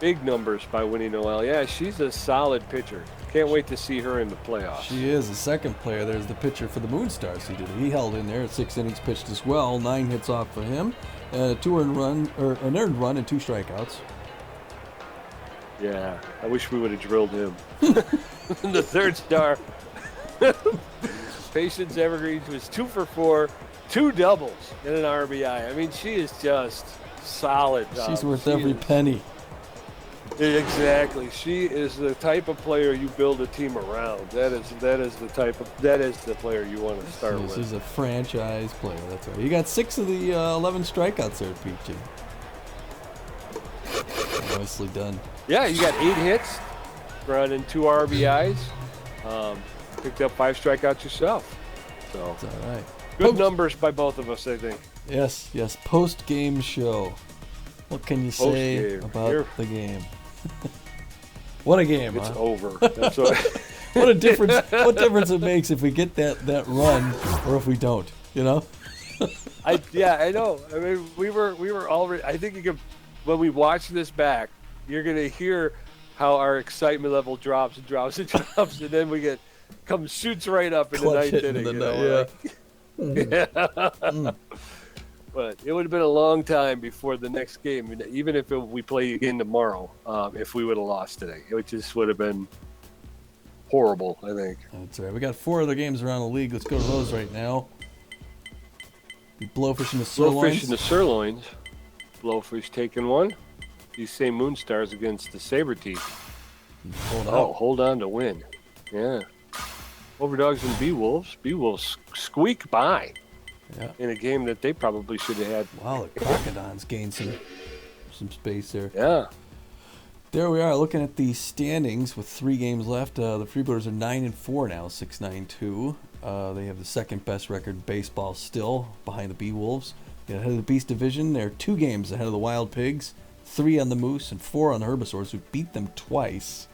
big numbers by Winnie Noel. Yeah, she's a solid pitcher. Can't wait to see her in the playoffs. She is. The second player, there's the pitcher for the Moonstars. He held in there at 6 innings pitched as well. 9 hits off for him. An earned run and 2 strikeouts. Yeah, I wish we would have drilled him. The third star, Patience Evergreen, was 2 for 4, 2 doubles and an RBI. I mean, she is just solid. She's worth every penny. Exactly. She is the type of player you build a team around. That is the player you want to start with. She's a franchise player. That's right. You got 6 of the 11 strikeouts there, PJ. Nicely done. Yeah, you got 8 hits, running 2 RBIs. Picked up 5 strikeouts yourself. So That's all right. good numbers by both of us, I think. Yes. Post-game show. What can you say Post-game. about the game? What a game, It's huh? over. That's what. What a difference! What difference it makes if we get that run or if we don't? You know? I know. I mean, we were already. I think you can. When we watch this back, you're gonna hear how our excitement level drops and drops and drops, and then we shoots right up in the Clutch 9th hit in inning. the Yeah. But it would have been a long time before the next game, even if we play again tomorrow. If we would have lost today, it just would have been horrible, I think. That's right. We got 4 other games around the league. Let's go to those right now. The Blowfish and the Sirloins. Blowfish and the Sirloins. Blowfish taking one. These same Moonstars against the Saber Teeth. Hold on to win. Yeah. Overdogs and Bee-Wolves. Bee-Wolves squeak by in a game that they probably should have had. Wow, the Crocodons gained some space there. Yeah. There we are, looking at the standings with 3 games left. The Freebooters are 9-4 now, 6-9-2. They have the second best record in baseball still, behind the Bee-Wolves. Ahead of the Beast Division, they're 2 games ahead of the Wild Pigs, 3 on the Moose, and 4 on the Herbisaurs, who beat them twice.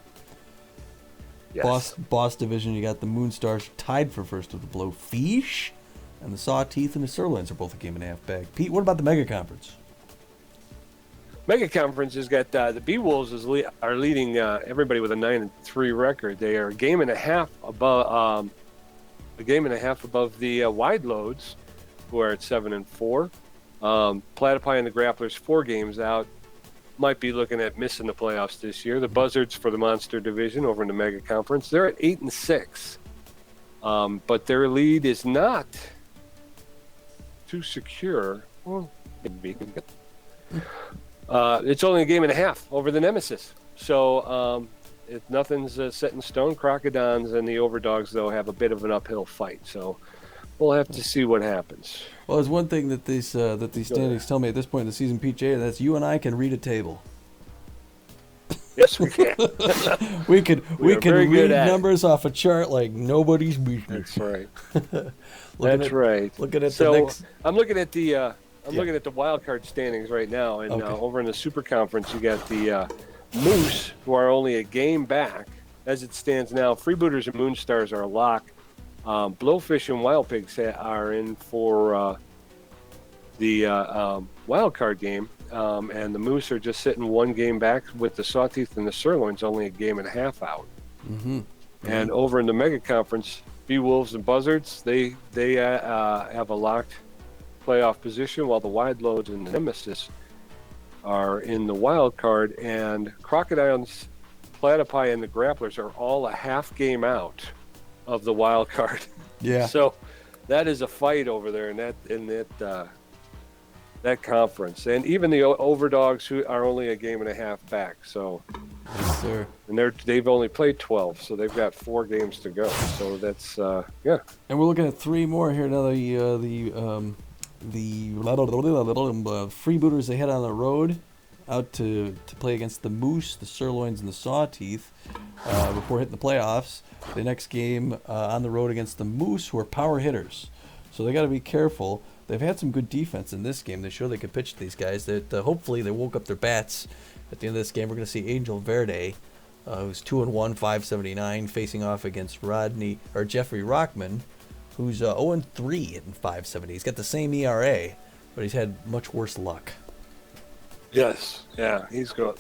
Yes. Boss Division, you got the Moonstars tied for first with the Blowfish, and the Sawteeth and the Sirloins are both a game and a half back. Pete, what about the Mega Conference? Mega Conference has got the Bee-Wolves are leading everybody with a 9-3 record. They are a game and a half above the Wide Loads, who are at 7-4. Platypi and the Grapplers 4 games out. Might be looking at missing the playoffs this year. The Buzzards for the Monster Division over in the Mega Conference, they're at 8-6. But their lead is not too secure. Well, maybe. It's only a game and a half over the Nemesis. So if nothing's set in stone, Crocodons and the Overdogs, though, have a bit of an uphill fight. So we'll have to see what happens. Well, there's one thing that these standings tell me at this point in the season, PJ, and that's you and I can read a table. Yes, we can. we can very good read at it. numbers off a chart like nobody's business. That's right. Looking right. Looking at So the next. I'm looking at the looking at the wild card standings right now, and Okay. over in the Super Conference, you got the Moose, who are only a game back as it stands now. Freebooters and Moonstars are a lock. Blowfish and Wild Pigs are in for the wild card game, and the Moose are just sitting one game back, with the Sawteeth and the Sirloins only a game and a half out. Mm-hmm. And over in the Mega Conference, Beewolves and Buzzards, they have a locked playoff position, while the Wide Loads and the Nemesis are in the wild card, and Crocodiles, Platypi, and the Grapplers are all a half game out of the wild card. Yeah. So that is a fight over there in that conference, and even the Overdogs, who are only a game and a half back. So, Yes, sir. and they've only played 12, so they've got 4 games to go. So that's yeah. And we're looking at 3 more here now. The Freebooters, they head on the road out to play against the Moose, the Sirloins, and the Sawteeth before hitting the playoffs. The next game on the road against the Moose, who are power hitters. So they got to be careful. They've had some good defense in this game. They showed they could pitch to these guys. That hopefully they woke up their bats at the end of this game. We're going to see Angel Verde, who's 2-1, 579, facing off against Jeffrey Rockman, who's 0-3 in 570. He's got the same ERA, but he's had much worse luck. Yes. Yeah, he's good.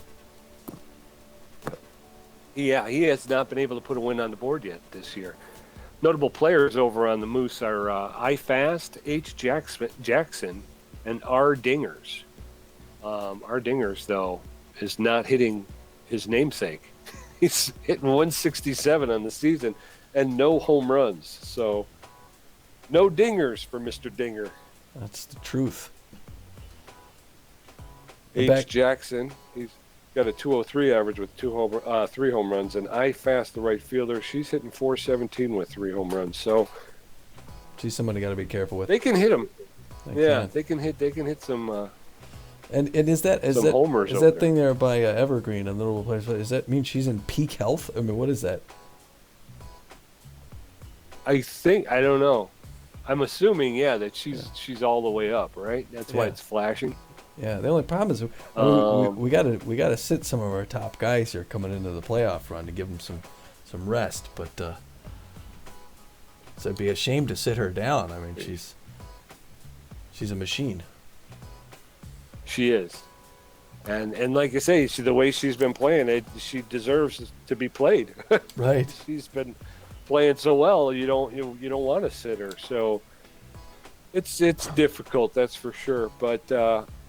Yeah, he has not been able to put a win on the board yet this year. Notable players over on the Moose are iFast, H. Jackson, and R. Dingers. R. Dingers, though, is not hitting his namesake. He's hitting 167 on the season and no home runs. So, no dingers for Mr. Dinger. That's the truth. H. Jackson, he's got a 203 average with 3 home runs, and iFast, the right fielder, she's hitting 417 with 3 home runs. So She's somebody got to be careful with. they can hit him. They They can hit some. And is that Some homers is over that there. thing there by Evergreen and the little place? Does that mean she's in peak health? I mean, what is that? I don't know. I'm assuming that she's all the way up, right? That's why Yeah. it's flashing. Yeah. The only problem is we gotta sit some of our top guys here coming into the playoff run to give them some rest. But so it'd be a shame to sit her down. I mean, she's a machine. She is, and like I say, the way she's been playing, she deserves to be played. Right. She's been playing so well. You don't want to sit her. So it's difficult, that's for sure. But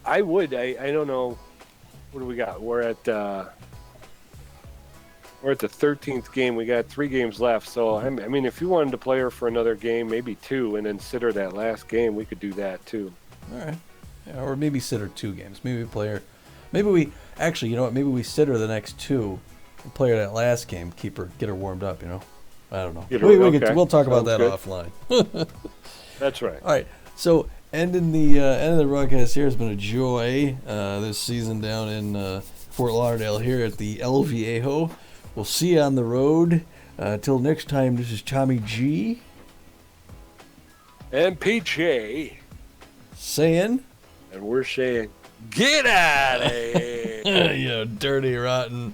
I don't know. What do we got? We're at the 13th game. We got 3 games left. So I mean, if you wanted to play her for another game, maybe 2, and then sit her that last game, we could do that too. All right. Yeah, or maybe sit her 2 games. Maybe we play her. Maybe we actually, you know what? Maybe we sit her the next 2, and play her that last game. Get her warmed up. You know. I don't know. We'll talk about that offline. That's right. All right. So ending the broadcast here has been a joy this season down in Fort Lauderdale here at the El Viejo. We'll see you on the road. Till next time, this is Tommy G. And PJ. Saying, And we're saying, get out of here. you dirty, rotten,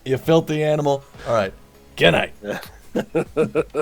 you filthy animal. All right. Good night.